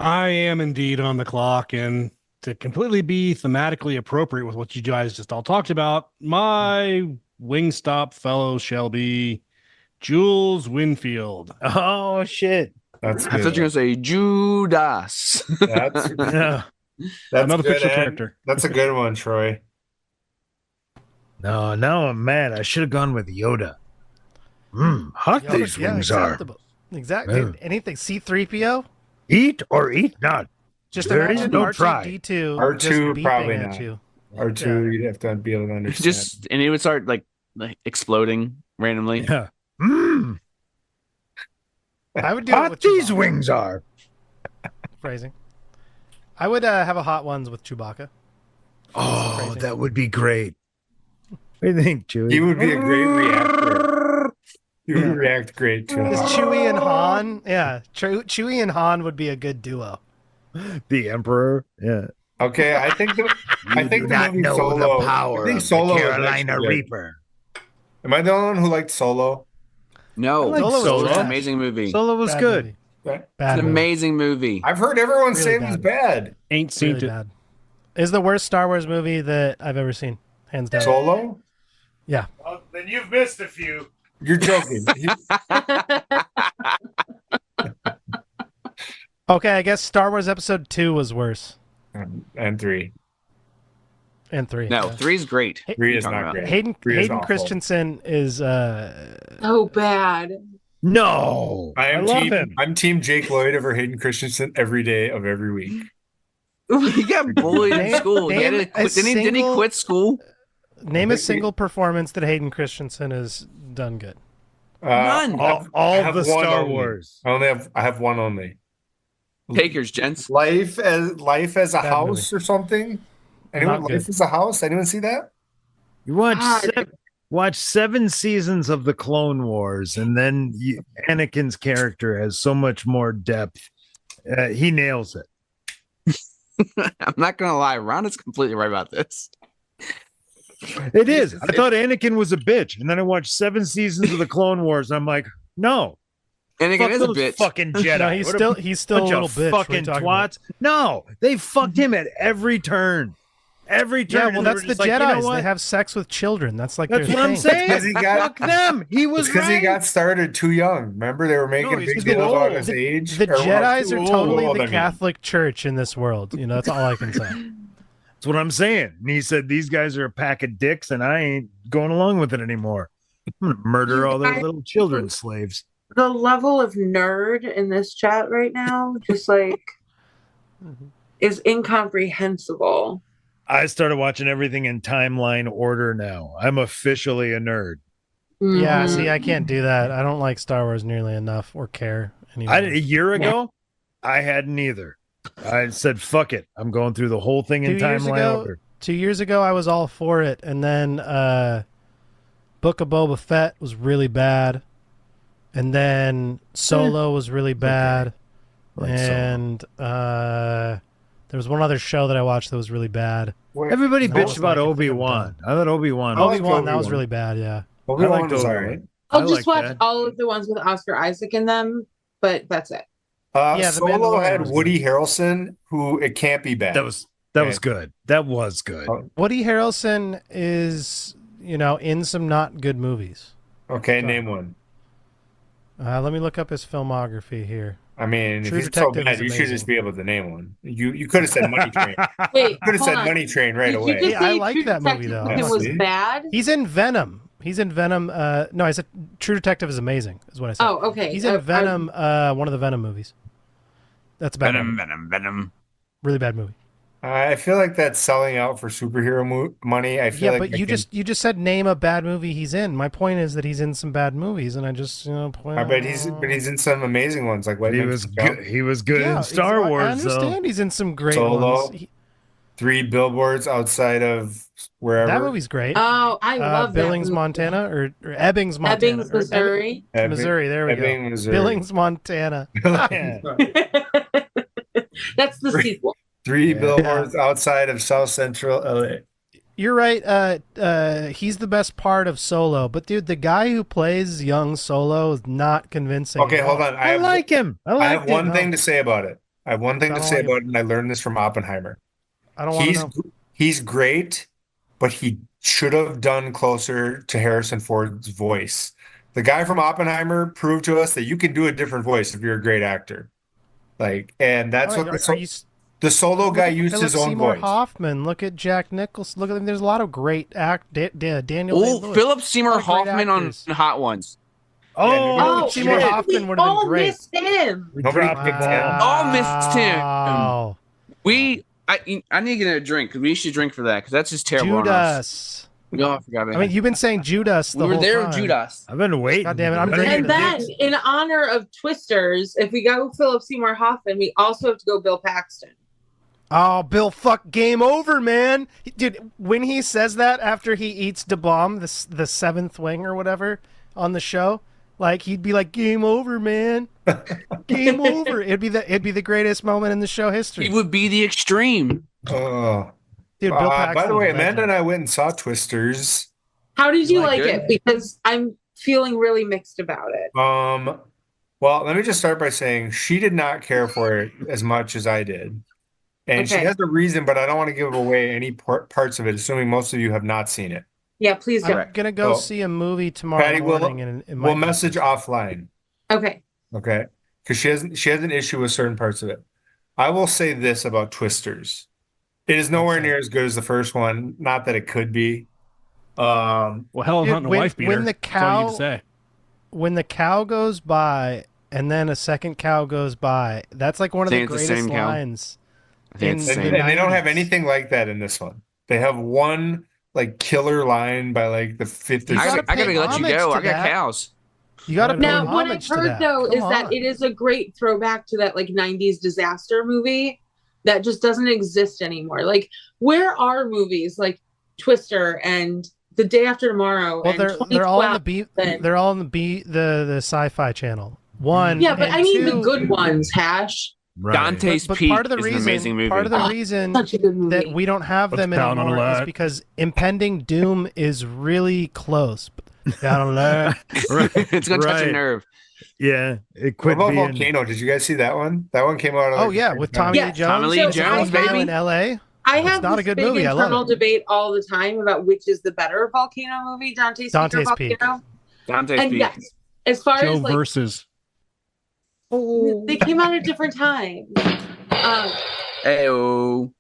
I am indeed on the clock, and to completely be thematically appropriate with what you guys just all talked about, my Wingstop fellow shall be Jules Winfield. Oh shit! that's I thought you were good. gonna say Judas. That's No, Another good, fictional Ed. character. That's a good one, Troy. no. Now I'm mad. I should have gone with Yoda. Hot Yeah, these yeah, wings are. acceptable. Exactly. Yeah. Anything. C-3PO? Eat or eat not. Just There is imagine no R2-D2 R2 just beeping probably at not. you. Or two, you'd have to be able to understand. Just and it would start like exploding randomly. Yeah. I would do it Hot with these Chewbacca. wings are. Phrasing. I would have a hot ones with Chewbacca. Oh, Phrasing. that would be great. What do you think, Chewie? he would be a great reactor. He would react great to Because it. Chewie and Han, yeah, Chewie and Han would be a good duo. The Emperor. Yeah. Okay, I think the movie Solo. I think Solo is actually good. Reaper. Am I the only one who liked Solo? No, I like Solo was Solo. It's an trash. amazing movie. Solo was Bad good. movie. Right. Bad It's an movie. amazing movie. I've heard everyone Really say it was bad. Ain't seen Really it. bad. Is the worst Star Wars movie that I've ever seen, hands down. Solo? Yeah. Well, then you've missed a few. You're joking. Okay, I guess Star Wars Episode 2 was worse. And 3. And 3. No, yeah. 3's great. 3 is Talking not about- great. Hayden 3 is Hayden awful. Christensen is Oh, bad. No. I love him. I'm team Jake Lloyd over Hayden Christensen every day of every week. He got bullied in Name- school. He had name to quit. a Didn't he single- quit school? name a single performance that Hayden Christensen has done good. None. All I have the one Star only. Wars. I have one only. Takers, gents. Life as a Bad house or something. Anyone? Not Life good. as a house. Anyone see that? You watch God. watch 7 seasons of the Clone Wars, and then Anakin's character has so much more depth. He nails it. I'm not gonna lie. Ron is completely right about this. It is. I thought Anakin was a bitch, and then I watched 7 seasons of the Clone Wars, and I'm like, no, Anakin fuck is a those bitch. fucking Jedi. No, he's What still he's still a bunch little of bitch. What are you fucking talking about? twats. No, they fucked him at every turn. Every Yeah, turn. well, and they that's were the just like, Jedi's. you know what? They have sex with children. That's like That's their what I'm thing. saying. Because he got- Fuck them. He was Because right. he got started too young. Remember, they were making No, a he's big too deal about old. his age. The Or, well, Jedi's too are old, totally old, the I mean. Catholic Church in this world. You know, that's all I can say. That's what I'm saying. And he said, these guys are a pack of dicks, and I ain't going along with it anymore. I'm going to murder all their little children slaves. The level of nerd in this chat right now, just like, is incomprehensible. I started watching everything in timeline order now. I'm officially a nerd. Yeah, Mhm. see, I can't do that. I don't like Star Wars nearly enough or care anymore. A year ago, I hadn't either. I said, fuck it. I'm going through the whole thing in 2 years timeline ago, order. 2 years ago, I was all for it, and then Book of Boba Fett was really bad, and then Solo was really bad, Like Solo. and there was one other show that I watched that was really bad. Everybody No, bitched it's about like- Obi-Wan. I thought Obi-Wan. I like Obi-Wan, that was Obi-Wan. really bad, yeah. Obi-Wan I liked was Obi-Wan. alright. I'll I just like watch that. all of the ones with Oscar Isaac in them, but that's it. Yeah, The Solo Mandalorian had was Woody Harrelson, who it can't be bad. That was good. That was good. Oh. Woody Harrelson is, in some not good movies. Okay, name one. Let me look up his filmography here. I mean, True if he's so Detective bad, is you should amazing. just be able to name one. You could have said Money Train. Wait, Could have hold said on. Money Train right Did away. you just Yeah, I say like True that movie, Detective though. It Yeah, was see? bad. He's in Venom. He's in Venom. No, I said True Detective is amazing. Is what I said. Oh, okay. He's in Venom. One of the Venom movies. That's a bad. movie. Venom. Really bad movie. I feel like that's selling out for superhero money. I feel Yeah, like but I you can- just said name a bad movie he's in. My point is that he's in some bad movies, and I just point. I bet he's in some amazing ones like White He Man's was Jump. good. He was good Yeah, in Star I Wars, understand he's in some great Solo. ones. 3 billboards outside of wherever. That movie's great. Oh, I love Billings, that movie. Montana, or Ebbings, Montana. Ebbings, or Missouri. Missouri. There we Ebbing, go. Missouri. Billings, Montana. Yeah. That's the sequel. 3 Yeah. billboards outside of South Central LA. You're right. He's the best part of Solo, but dude, the guy who plays young Solo is not convincing. Okay, at hold all. on. I like him. I have one thing to say about it. I have one thing I to don't say like about it, and I learned this from Oppenheimer. I don't want to He's know. he's great, but he should have done closer to Harrison Ford's voice. The guy from Oppenheimer proved to us that you can do a different voice if you're a great actor. Like, and that's All what right, the, are you the solo look guy at used Philip his own Seymour voice. Hoffman. Look at Jack Nicholson. Look at them. There's a lot of great Daniel. Oh, Day-Lewis. Philip Seymour What a great Hoffman on actors. Hot Ones. Oh, Oh, Seymour shit. Hoffman we would have been all great. missed him. We Nobody dropped the picked ball. him. All missed him. Wow. I need to get a drink because we should drink for that because that's just terrible. on us. Judas. No, I forgot about I mean, him. you've been saying Judas the We were whole there, time. Judas. I've been waiting. God damn it, I'm I don't drinking even And think- then, in honor of Twisters, if we go Philip Seymour Hoffman, we also have to go Bill Paxton. Oh, Bill, fuck, game over, man. Dude, when he says that after he eats Da Bomb, the seventh wing or whatever, on the show, like he'd be like, "Game over, man, game over." It'd be the greatest moment in the show history. He would be the extreme. Oh. Dude, Bill Paxton. By the way, legend. Amanda and I went and saw Twisters. How did you Like like it? it? Because I'm feeling really mixed about it. Well, let me just start by saying she did not care for it as much as I did. And she Okay. has a reason, but I don't want to give away any parts of it, assuming most of you have not seen it. Yeah, please I'm go. gonna go So, see a movie tomorrow Patty, we'll- morning, and it We'll might message offline, Okay. okay? Because she has an issue with certain parts of it. I will say this about Twisters. It is nowhere near as good as the first one. Not that it could be. Well, Helen Dude, Hunt and a when- wife beater. when the That's all you cow- can say. when the cow goes by and then a second cow goes by, that's like one of the Think it's the greatest same cow? lines. I think it's the In And, same. the and they don't have 90s. anything like that in this one. They have one like killer line by like the fifth or You I gotta sixth. gotta pay let you homage go. to I got that. cows. You got to Now, pay what I've homage to heard that. though Come is that on. it is a great throwback to that like 90s disaster movie that just doesn't exist anymore. Like, where are movies like Twister and The Day After Tomorrow? Well, and they're all on the 2012 B. then. They're all on the Sci-Fi Channel. One. Yeah, but and I mean the two- good ones, Hash. Right. Dante's But Peak part of the is an reason, amazing movie. part of the Oh, reason Such a good movie. that we don't have What's them Down on a anymore is Lot? because impending doom is really close. Down on a lot. It's gonna touch a Right. nerve. Yeah, it What quit about being. Volcano? Did you guys see that one? That one came out. Oh yeah, with Tommy Yeah, Lee Jones. Tommy Lee So Is it Jones, Volcano baby. in L.A. I It's have not a this good big movie. I love internal it. debate all the time about which is the better volcano movie, Dante's Peak or Dante's Peak. Volcano. Dante's And Peak. yes, as far Joe as like versus. they came out at different times. Ayo.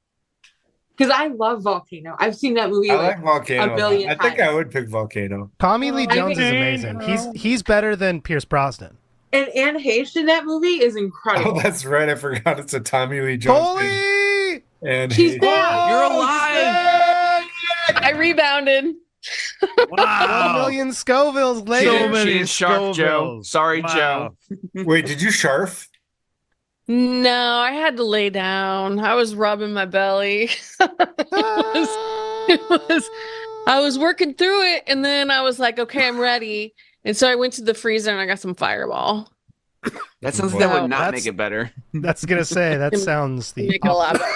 Because I love Volcano. I've seen that movie I like like Volcano. a billion I think I times. would pick Volcano. Tommy Lee I Jones is think- amazing. He's better than Pierce Brosnan. And Anne Heche in that movie is incredible. Oh, that's right. I forgot it's a Tommy Lee Jones. Holy! And She's back. You're alive. I rebounded. 1 million Scovilles She later. didn't- many she didn't sharp, Joe. Scovilles. Sorry, Wow. Joe. Wait, did you sharf? No, I had to lay down. I was rubbing my belly. I was working through it, and then I was like, okay, I'm ready. And so I went to the freezer and I got some Fireball. That sounds like Well, that would not that's- make it better. That's gonna say that sounds the Make it a lot better.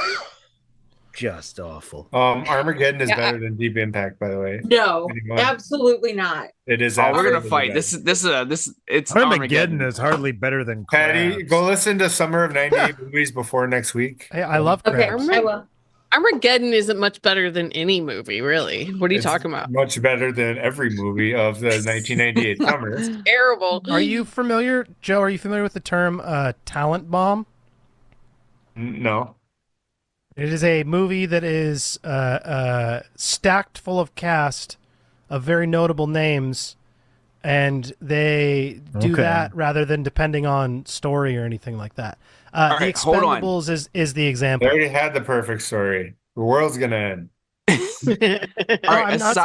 Just awful. Armageddon is Yeah. better than Deep Impact, by the way. No, Anyone? absolutely not. It is. Oh, we're gonna absolutely fight. better. This it's Armageddon is hardly better than Patty, Crabs. go listen to Summer of '98 movies before next week. Hey, I love Okay, crabs. I will. Armageddon isn't much better than any movie, really. What are you It's talking about? Much better than every movie of the 1998 summer. Terrible. Are you familiar, Joe? Are you familiar with the term talent bomb? No. It is a movie that is stacked full of cast of very notable names, and they do Okay. that rather than depending on story or anything like that. All The right, hold on. Expendables is the They example. already had the perfect story. The world's gonna end. All right, I'm not-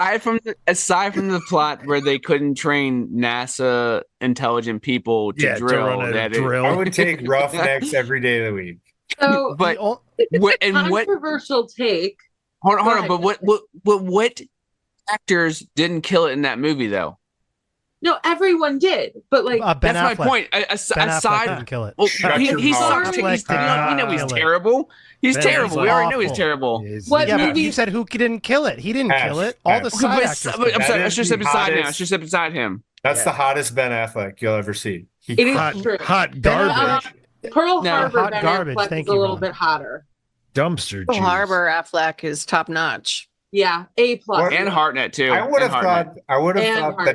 aside from the plot where they couldn't train NASA intelligent people to Yeah, to drill, run a that drill. I would take Roughnecks every day of the week. So But The ol- what and what? controversial take. Hold on. Go ahead. But what actors didn't kill it in that movie though? No, everyone did, but like Ben That's Affleck. my point. Ben Affleck Aside, didn't kill it. well, Shut he, your he mouth. sucks. Ben He's, Affleck we know he's didn't kill it. terrible. He's Ben terrible. We Affleck already know he's awful. terrible. What Yeah, but movie- you said who didn't kill it. He didn't Ash, kill it. All the Ash. side But actors. I'm did. sorry. I is should the step beside him. I hottest- should step beside him. That's Yeah. the hottest Ben Affleck you'll ever see. it is Hot, true. hot Ben garbage. Pearl No, Harbor hot Ben garbage. Affleck Thank is a you, little Ron. bit hotter. Dumpster Pearl juice. Harbor Affleck is top notch. Yeah, A plus. What? And Hartnett too. I would have And Hartnett. thought. I would have And thought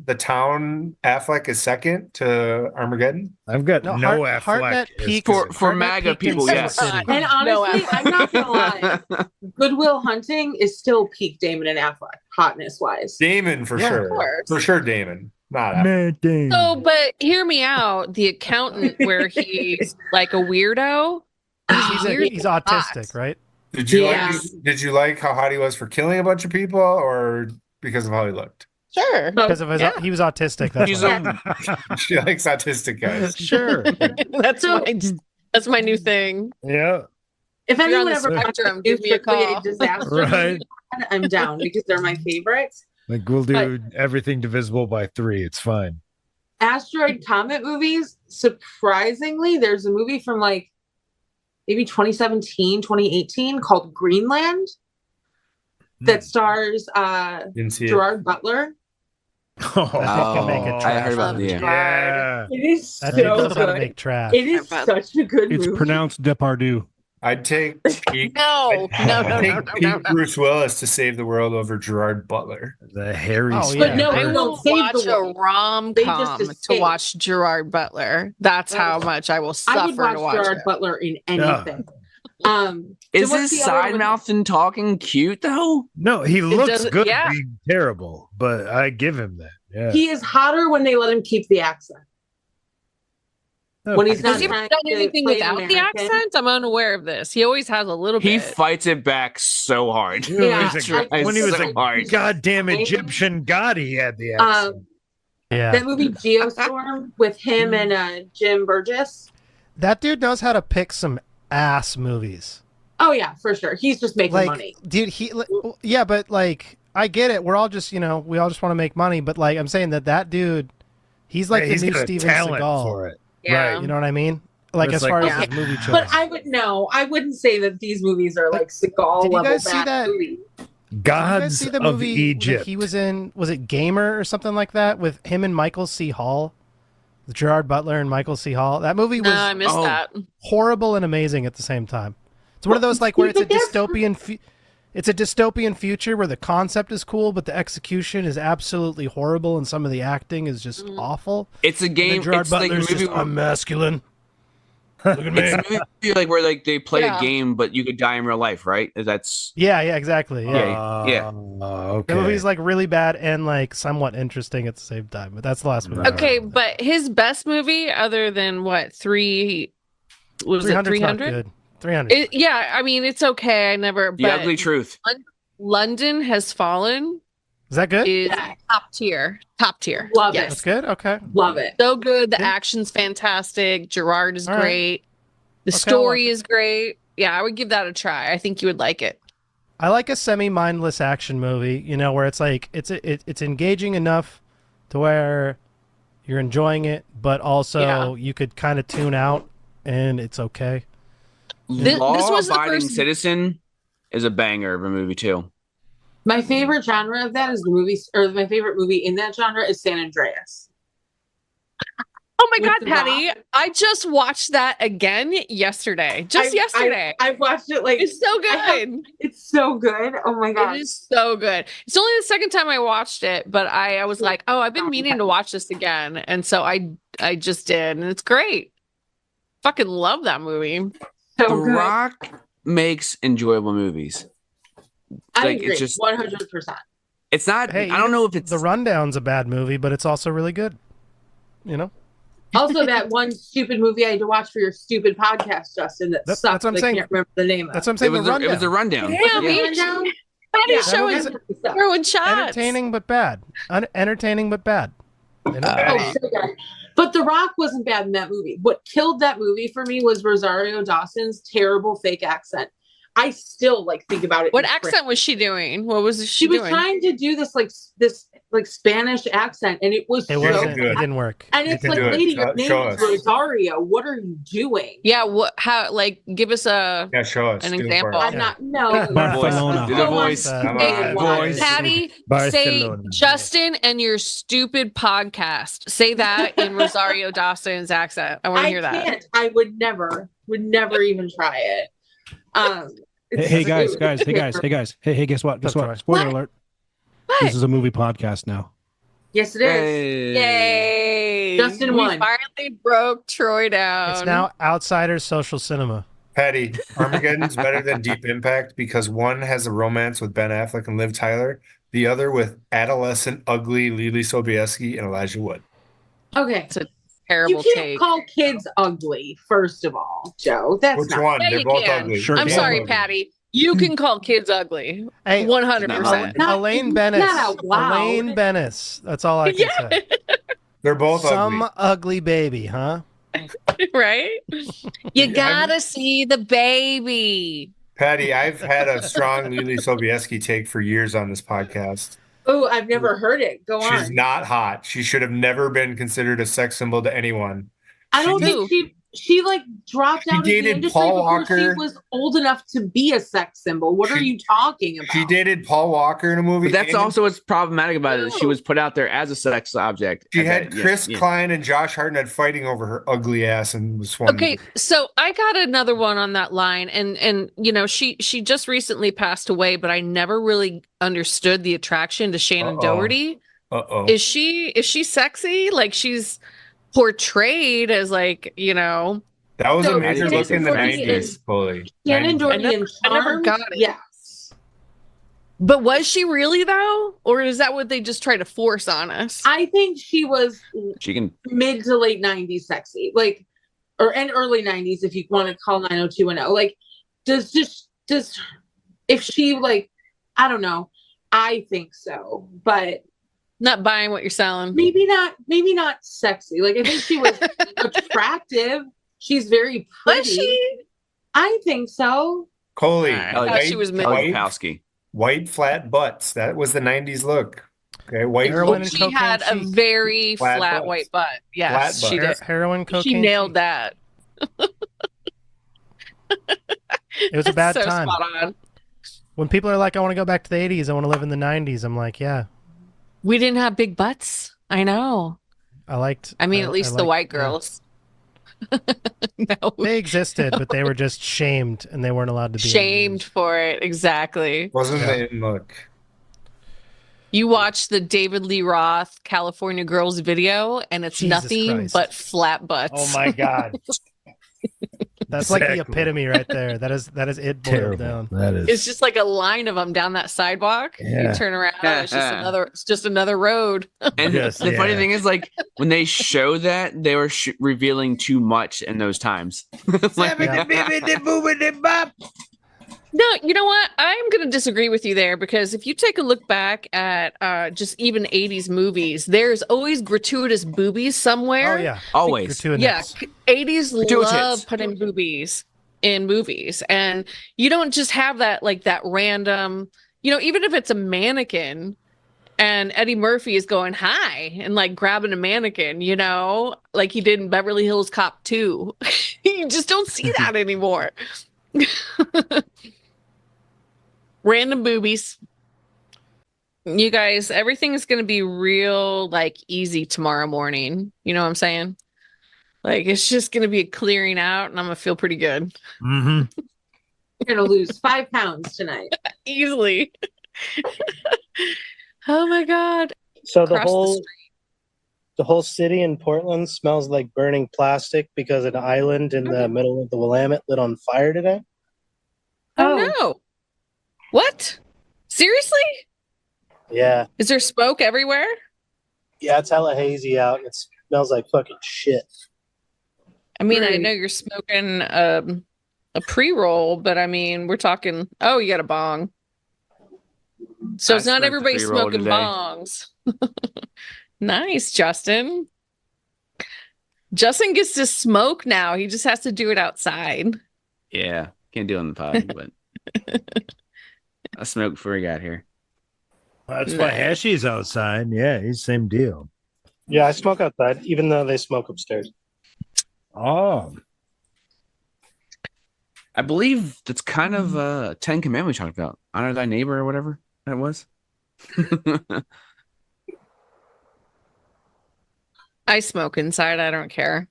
the town Affleck is second to Armageddon. I've got No, no Hart- Affleck. Hartnett is peaked- good. For Hartnett MAGA peaked in people, Sin yes. City. And honestly, No, I'm not gonna lie. Goodwill Hunting is still peak Damon and Affleck, hotness wise. Damon for Yeah, of sure. course. For sure, Damon. Not Affleck. So, but hear me out. The accountant, where he's like a weirdo. He's autistic, right? Did you Yeah. like? Did you like how hot he was for killing a bunch of people, or because of how he looked? Sure. Because of his, Yeah. he was autistic. That's He's why. She likes autistic guys. Sure. That's So- my That's my new thing. Yeah. If You're on anyone the ever spectrum, watches give me a Strictly call. Disaster Right. movie, I'm down because they're my favorites. Like we'll do everything divisible by 3. It's fine. Asteroid Comet movies, surprisingly, there's a movie from like maybe 2017, 2018 called Greenland that stars Didn't see it. Gerard Butler. Oh, can make it I heard about trash. the yeah. It is That dude so knows how to good. make trash. It is such a good It's movie. pronounced Depardieu. I'd take peak. no, I'd take peak Bruce Willis to save the world over Gerard Butler. The hairy Oh, stuff. yeah. But no, I we will don't save watch the a world. rom They com just to escape. watch Gerard Butler. That's how much I will I suffer would watch to watch Gerard it. Butler in anything. Is so what's his the other side one? mouth and talking cute though? No, he looks doesn't- good yeah. being terrible, but I give him that. Yeah. He is hotter when they let him keep the accent. When he's Has not he ever trying done to anything play without the American. accent? I'm unaware of this. He always has a little He bit. fights it back so hard. Dude, Yeah, he's a- I- when he was so a hard. goddamn Egyptian god, he had the accent. Yeah. That movie Geostorm with him and Jim Burgess. That dude knows how to pick some ass movies. Oh yeah, for sure. He's just making Like, money. dude, yeah, but like, I get it. We're all just, we all just want to make money. But like, I'm saying that dude, he's like Yeah, the he's new got a Steven talent Seagal. for it. Yeah. Right. You know what I mean? Like, It's as like- far Yeah. as his movie choice. But I wouldn't say that these movies are like Seagal Did you level guys see bad that- movies. Did you guys Gods see the of movie that Egypt. he was in? Was it Gamer or something like that with him and Michael C. Hall? With Gerard Butler and Michael C. Hall. That movie No, was I missed Oh. that. horrible and amazing at the same time. It's one of those like where it's a dystopian. It's a dystopian future where the concept is cool, but the execution is absolutely horrible, and some of the acting is just awful. It's a And then game. Gerard It's like a Butler's movie. just, I'm masculine. Look at me. It's a movie like where like they play Yeah. a game, but you could die in real life, right? That's Yeah, exactly. Yeah. Yeah. Okay. The movie's like really bad and like somewhat interesting at the same time, but that's the last movie. Right. Okay, but his best movie, other than what, was it 300's not 300? good. 300. Yeah, I mean, it's okay. I never, the but ugly truth. London Has Fallen Is that good? is Yeah. top tier. Top tier. Love it. yes. That's good. Okay. Love it. So good. The Yeah. action's fantastic. Gerard is All right. great. The Okay, I'll story watch is great. Yeah, I would give that a try. I think you would like it. I like a semi-mindless action movie, where it's like it's engaging enough to where you're enjoying it, but also Yeah. you could kind of tune out and it's okay. This was the Law-abiding first- citizen is a banger of a movie too. My favorite genre of that is the movie, or my favorite movie in that genre is San Andreas. Oh my With God, The Patty. I just watched that again yesterday. Yesterday. I've watched it like It's so I have- good. it's so good. Oh my god. It is so good. It's only the second time I watched it, but I was like, oh, I've been meaning to watch this again. And so I just did, and it's great. Fucking love that movie. So The good. Rock makes enjoyable movies. I like, agree. it's just- 100%. It's not. Hey, I don't know if it's The Rundown's a bad movie, but it's also really good. You know, Also, that one stupid movie I had to watch for your stupid podcast, Justin, that That's sucked. what I'm I saying. can't remember the name of. that's what I'm it saying. was. The It Rundown. was a rundown. Damn, Was it you- Rundown? Patty's that showing movie's throwing shots. entertaining but bad. Entertaining but bad. You know? Oh, so good. But The Rock wasn't bad in that movie. What killed that movie for me was Rosario Dawson's terrible fake accent. I still like think about it. What in print. accent was she doing? What was She was doing? trying to do this like Spanish accent, and it was It so wasn't. good. It didn't work. And You it's can like, do it. lady, your name Show is us. Rosario. What are you doing? Yeah, what how like give us a Yeah, show us. An Do it for example. us. I'm not. No. Barcelona. Do the voice. Come Hey, on. voice. Patty, say Barcelona. Justin and your stupid podcast. Say that in Rosario Dawson's accent. I want to I hear that. can't. I would never even try it. Hey guys, Hey, guess what? Guess That's what? right. Spoiler What? alert. What? This is a movie podcast now. Yes, it is. Hey. Yay! Justin we won. finally broke Troy down. It's now Outsiders Social Cinema. Patty, Armageddon's better than Deep Impact because one has a romance with Ben Affleck and Liv Tyler, the other with adolescent, ugly Lily Sobieski and Elijah Wood. Okay. It's a You terrible can't take. call kids ugly, first of all, Joe. That's Which not. one? Yeah, They're you both can. ugly. Sure I'm can. sorry, Ugly. Patty. You can call kids ugly. Hey, 100%. Not- Elaine not Bennis. out loud. Elaine Bennis. That's all I can Yeah. say. They're both Some ugly. ugly baby, huh? Right? You gotta see the baby. Patty, I've had a strong Lily Sobieski take for years on this podcast. Oh, I've never heard it. Go She's on. not hot. She should have never been considered a sex symbol to anyone. I don't She think she like dropped She out of the dated industry Paul before Walker. she was old enough to be a sex symbol. What are She- you talking about? She dated Paul Walker in a movie. But that's and also what's problematic about it. She No. was put out there as a sex object. She I had bet. Chris Yeah. Klein and Josh Hartnett fighting over her ugly ass and was one. Okay, so I got another one on that line, and you know she just recently passed away, but I never really understood the attraction to Shannon Uh-oh. Doherty. Uh-oh. Is she sexy? Like she's portrayed as like, you know, That was So a major Shannon look in the Doherty 90s, is- fully. Shannon 90s. Doherty and I never Charmed? got it. Yes. but was she really though, or is that what they just try to force on us? I think she was She can. mid to late 90s sexy. Like and early 90s if you want to call 90210. Like does if she like I don't know. I think so. But Not buying what you're selling. maybe not sexy. Like I think she was attractive. She's very pretty. Was she? I think so. Coley, I thought she was mid- Kelly white, Kapowski. white flat butts. That was the 90s look. Okay, white. Heroin and She cocaine had a cheek. very Flat flat butts. white butt. Yes, Flat she butt. did. Heroin, cocaine. She nailed cheek. that. It was a bad so time. Spot on. When people are like, I want to go back to the 80s, I want to live in the 90s, I'm like, yeah, We didn't have big butts. I know. I liked. I mean, at least the white yeah. girls. No, They existed, but they were just shamed and they weren't allowed to be shamed for it. Exactly. Wasn't the in look. You watch the David Lee Roth California Girls video, and it's Jesus nothing Christ. but flat butts. Oh my God. That's like the Exactly. epitome right there. That is it boiled Terrible. down. That is. It's just like a line of them down that sidewalk. Yeah. You turn around, it's just another road. And Yes, the funny yeah. thing is, like, when they show that, they were revealing too much in those times. Like, No, you know what? I'm going to disagree with you there because if you take a look back at just even 80s movies, there's always gratuitous boobies somewhere. Oh yeah, always. gratuitous. Yeah, 80s Gratuitous. love putting boobies in movies, and you don't just have that like that random, you know, even if it's a mannequin and Eddie Murphy is going hi and like grabbing a mannequin, you know, like he did in Beverly Hills Cop 2. You just don't see that anymore. Random boobies. You guys, everything is going to be real like easy tomorrow morning. You know what I'm saying? Like it's just gonna be a clearing out, and I'm gonna feel pretty good. Mm-hmm. You're gonna lose 5 pounds tonight. Easily. Oh my god. So Across the street. the whole city in Portland smells like burning plastic because an island in the middle of the Willamette lit on fire today. Oh no. What? Seriously? Yeah, Is there smoke everywhere? yeah, it's hella hazy out. And it smells like fucking shit. I mean, I Right. know you're smoking a pre-roll, but I mean, we're talking. Oh, you got a bong. So I it's not smoked a everybody pre-roll smoking today. bongs. Nice, Justin. Justin gets to smoke now. He just has to do it outside. Yeah, can't do it on the pod, but I smoked before he got here. That's why Heshy's outside. Yeah, he's same deal. Yeah, I smoke outside, even though they smoke upstairs. Oh, I believe that's kind of 10 Commandments we talked about. Honor thy neighbor or whatever that was. I smoke inside. I don't care.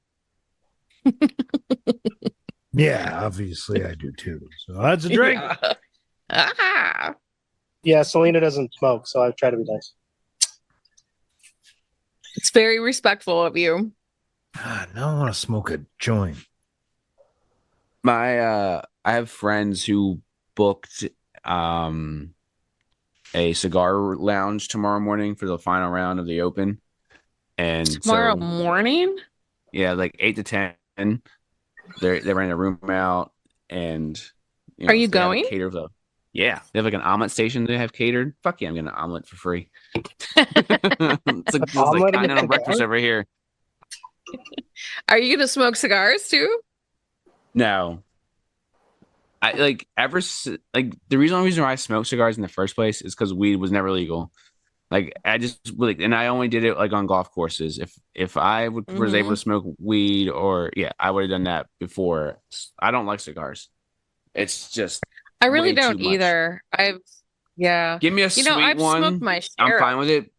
yeah. Obviously, I do too. So that's a drink. Yeah. Ah. Yeah, Selena doesn't smoke, so I try to be nice. It's very respectful of you. God, now I want to smoke a joint. I have friends who booked a cigar lounge tomorrow morning for the final round of the Open. And Tomorrow so, morning? yeah, like 8 to 10. They ran a room out, and Are you they have a going? cater though. Yeah, they have like an omelet station they have catered. Fuck yeah, I'm getting an omelet for free. It's like Omelet and continental cigar? breakfast over here. Are you gonna smoke cigars too? No. I like like the only reason why I smoked cigars in the first place is because weed was never legal. Like I just like, and I only did it like on golf courses. If I was able to smoke weed, or I would have done that before. I don't like cigars. It's just I really way don't too much. either. Give me a sweet I've one. smoked my I'm share. fine with it,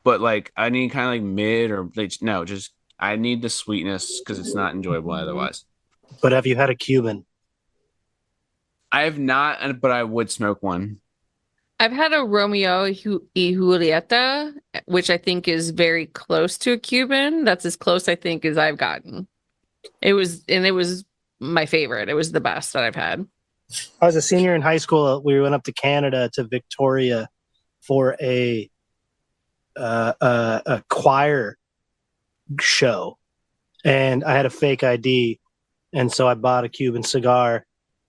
but like I need kind of like mid or like no, just I need the sweetness because it's not enjoyable otherwise. But have you had a Cuban? I have not, but I would smoke one. I've had a Romeo y Julieta, which I think is very close to a Cuban. That's as close I think as I've gotten. It was my favorite. It was the best that I've had. I was a senior in high school. We went up to Canada to Victoria for a choir show, and I had a fake ID, and so I bought a Cuban cigar,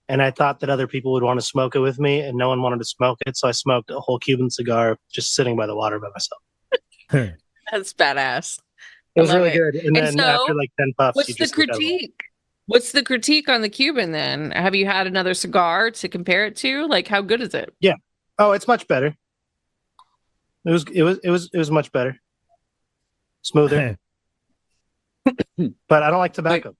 and I thought that other people would want to smoke it with me, and no one wanted to smoke it, so I smoked a whole Cuban cigar just sitting by the water by myself. That's badass. It was I love really it. good, and And then so, after like 10 puffs, What's you the just forgot about it. critique? What's the critique on the Cuban then? Have you had another cigar to compare it to? Like, how good is it? Oh, it's much better. It was much better, smoother. But I don't like tobacco.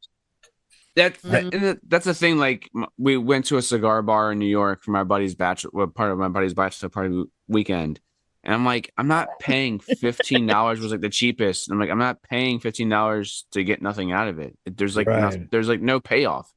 That's the thing. Like we went to a cigar bar in New York for my buddy's part of my buddy's bachelor party weekend, and I'm like, I'm not paying $15 was like the cheapest. And I'm like, I'm not paying $15 to get nothing out of it. There's like Right. there's like no payoff.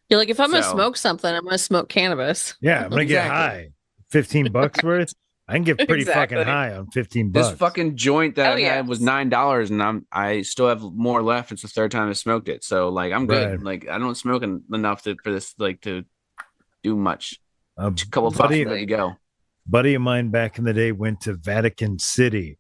You're like, if I'm gonna So- smoke something, I'm gonna smoke cannabis. Yeah, I'm gonna get Exactly. high. $15 worth. I can get pretty Exactly. fucking high on $15. This fucking joint that Hell I yes. had was $9, and I still have more left. It's the third time I smoked it, so like I'm good. Right. Like I don't smoke enough for this like to do much. A A couple puffs buddy, and there you go. buddy of mine back in the day went to Vatican City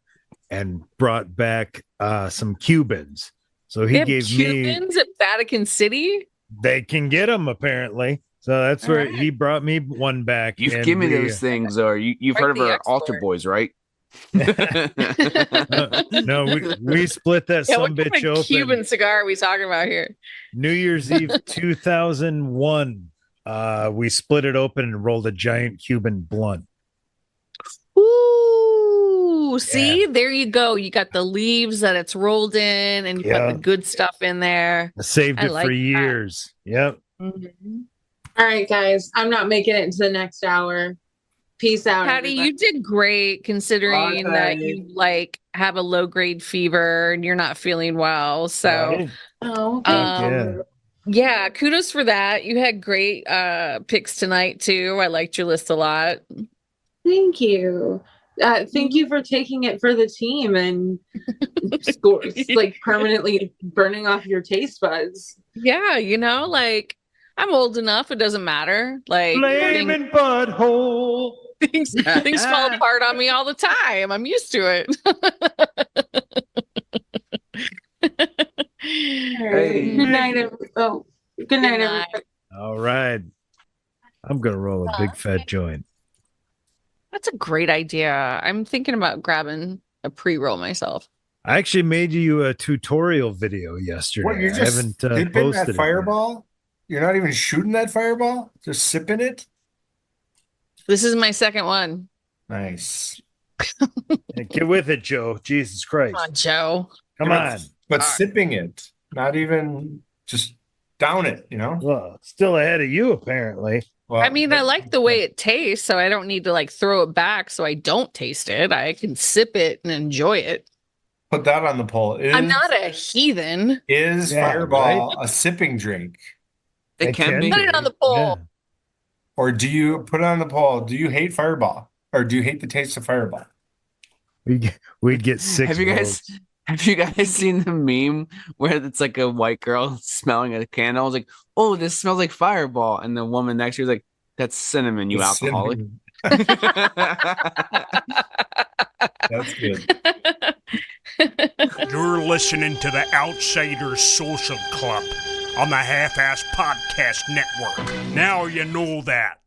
and brought back some Cubans. So he They have gave me. Cubans at Vatican City. They can get them apparently. So that's where Alright. he brought me one back. You've and given me we- those things, or you've Right, heard of the our export. altar boys, right? No, we split that Yeah, some what kind bitch of open. Cuban cigar are we talking about here? New Year's Eve 2001. We split it open and rolled a giant Cuban blunt. Ooh, see, there you go. You got the leaves that it's rolled in, and you Yeah. put the good stuff in there. I saved I it like for that. years. Yep. All right, guys, I'm not making it into the next hour. Peace out. Patty, everybody. you did great considering Bye, that Patty. you like have a low grade fever and you're not feeling well. So Right? Oh, yeah. yeah, kudos for that. You had great picks tonight too. I liked your list a lot. thank you. Thank you for taking it for the team and scores like permanently burning off your taste buds. Yeah, like I'm old enough, it doesn't matter. Like Flaming butthole. things fall apart on me all the time. I'm used to it. Hey. Good night. Good night, everybody. All right. I'm going to roll a big fat joint. That's a great idea. I'm thinking about grabbing a pre-roll myself. I actually made you a tutorial video yesterday. What, you're I just haven't sipping posted that it yet. fireball? You're not even shooting that fireball? Just sipping it? This is my second one. Nice. Hey, get with it, Joe. Jesus Christ. Come on, Joe. Come Yeah, on. But sipping it, not even just down it, Well, it's still ahead of you, apparently. Well, I mean, I like the way it tastes, so I don't need to like throw it back so I don't taste it. I can sip it and enjoy it. put that on the poll. I'm not a heathen. Is Yeah, Fireball a sipping drink? It can be. Put it on the poll. Yeah. Or do you put it on the poll? Do you hate Fireball? Or do you hate the taste of Fireball? We'd get 6 Have you guys votes. have you guys seen the meme where it's like a white girl smelling a candle? I was like, oh, this smells like Fireball. And the woman next to her was like, that's cinnamon, you It's alcoholic. cinnamon. That's good. You're listening to the Outsiders Social Club on the Half Ass Podcast Network. Now you know that.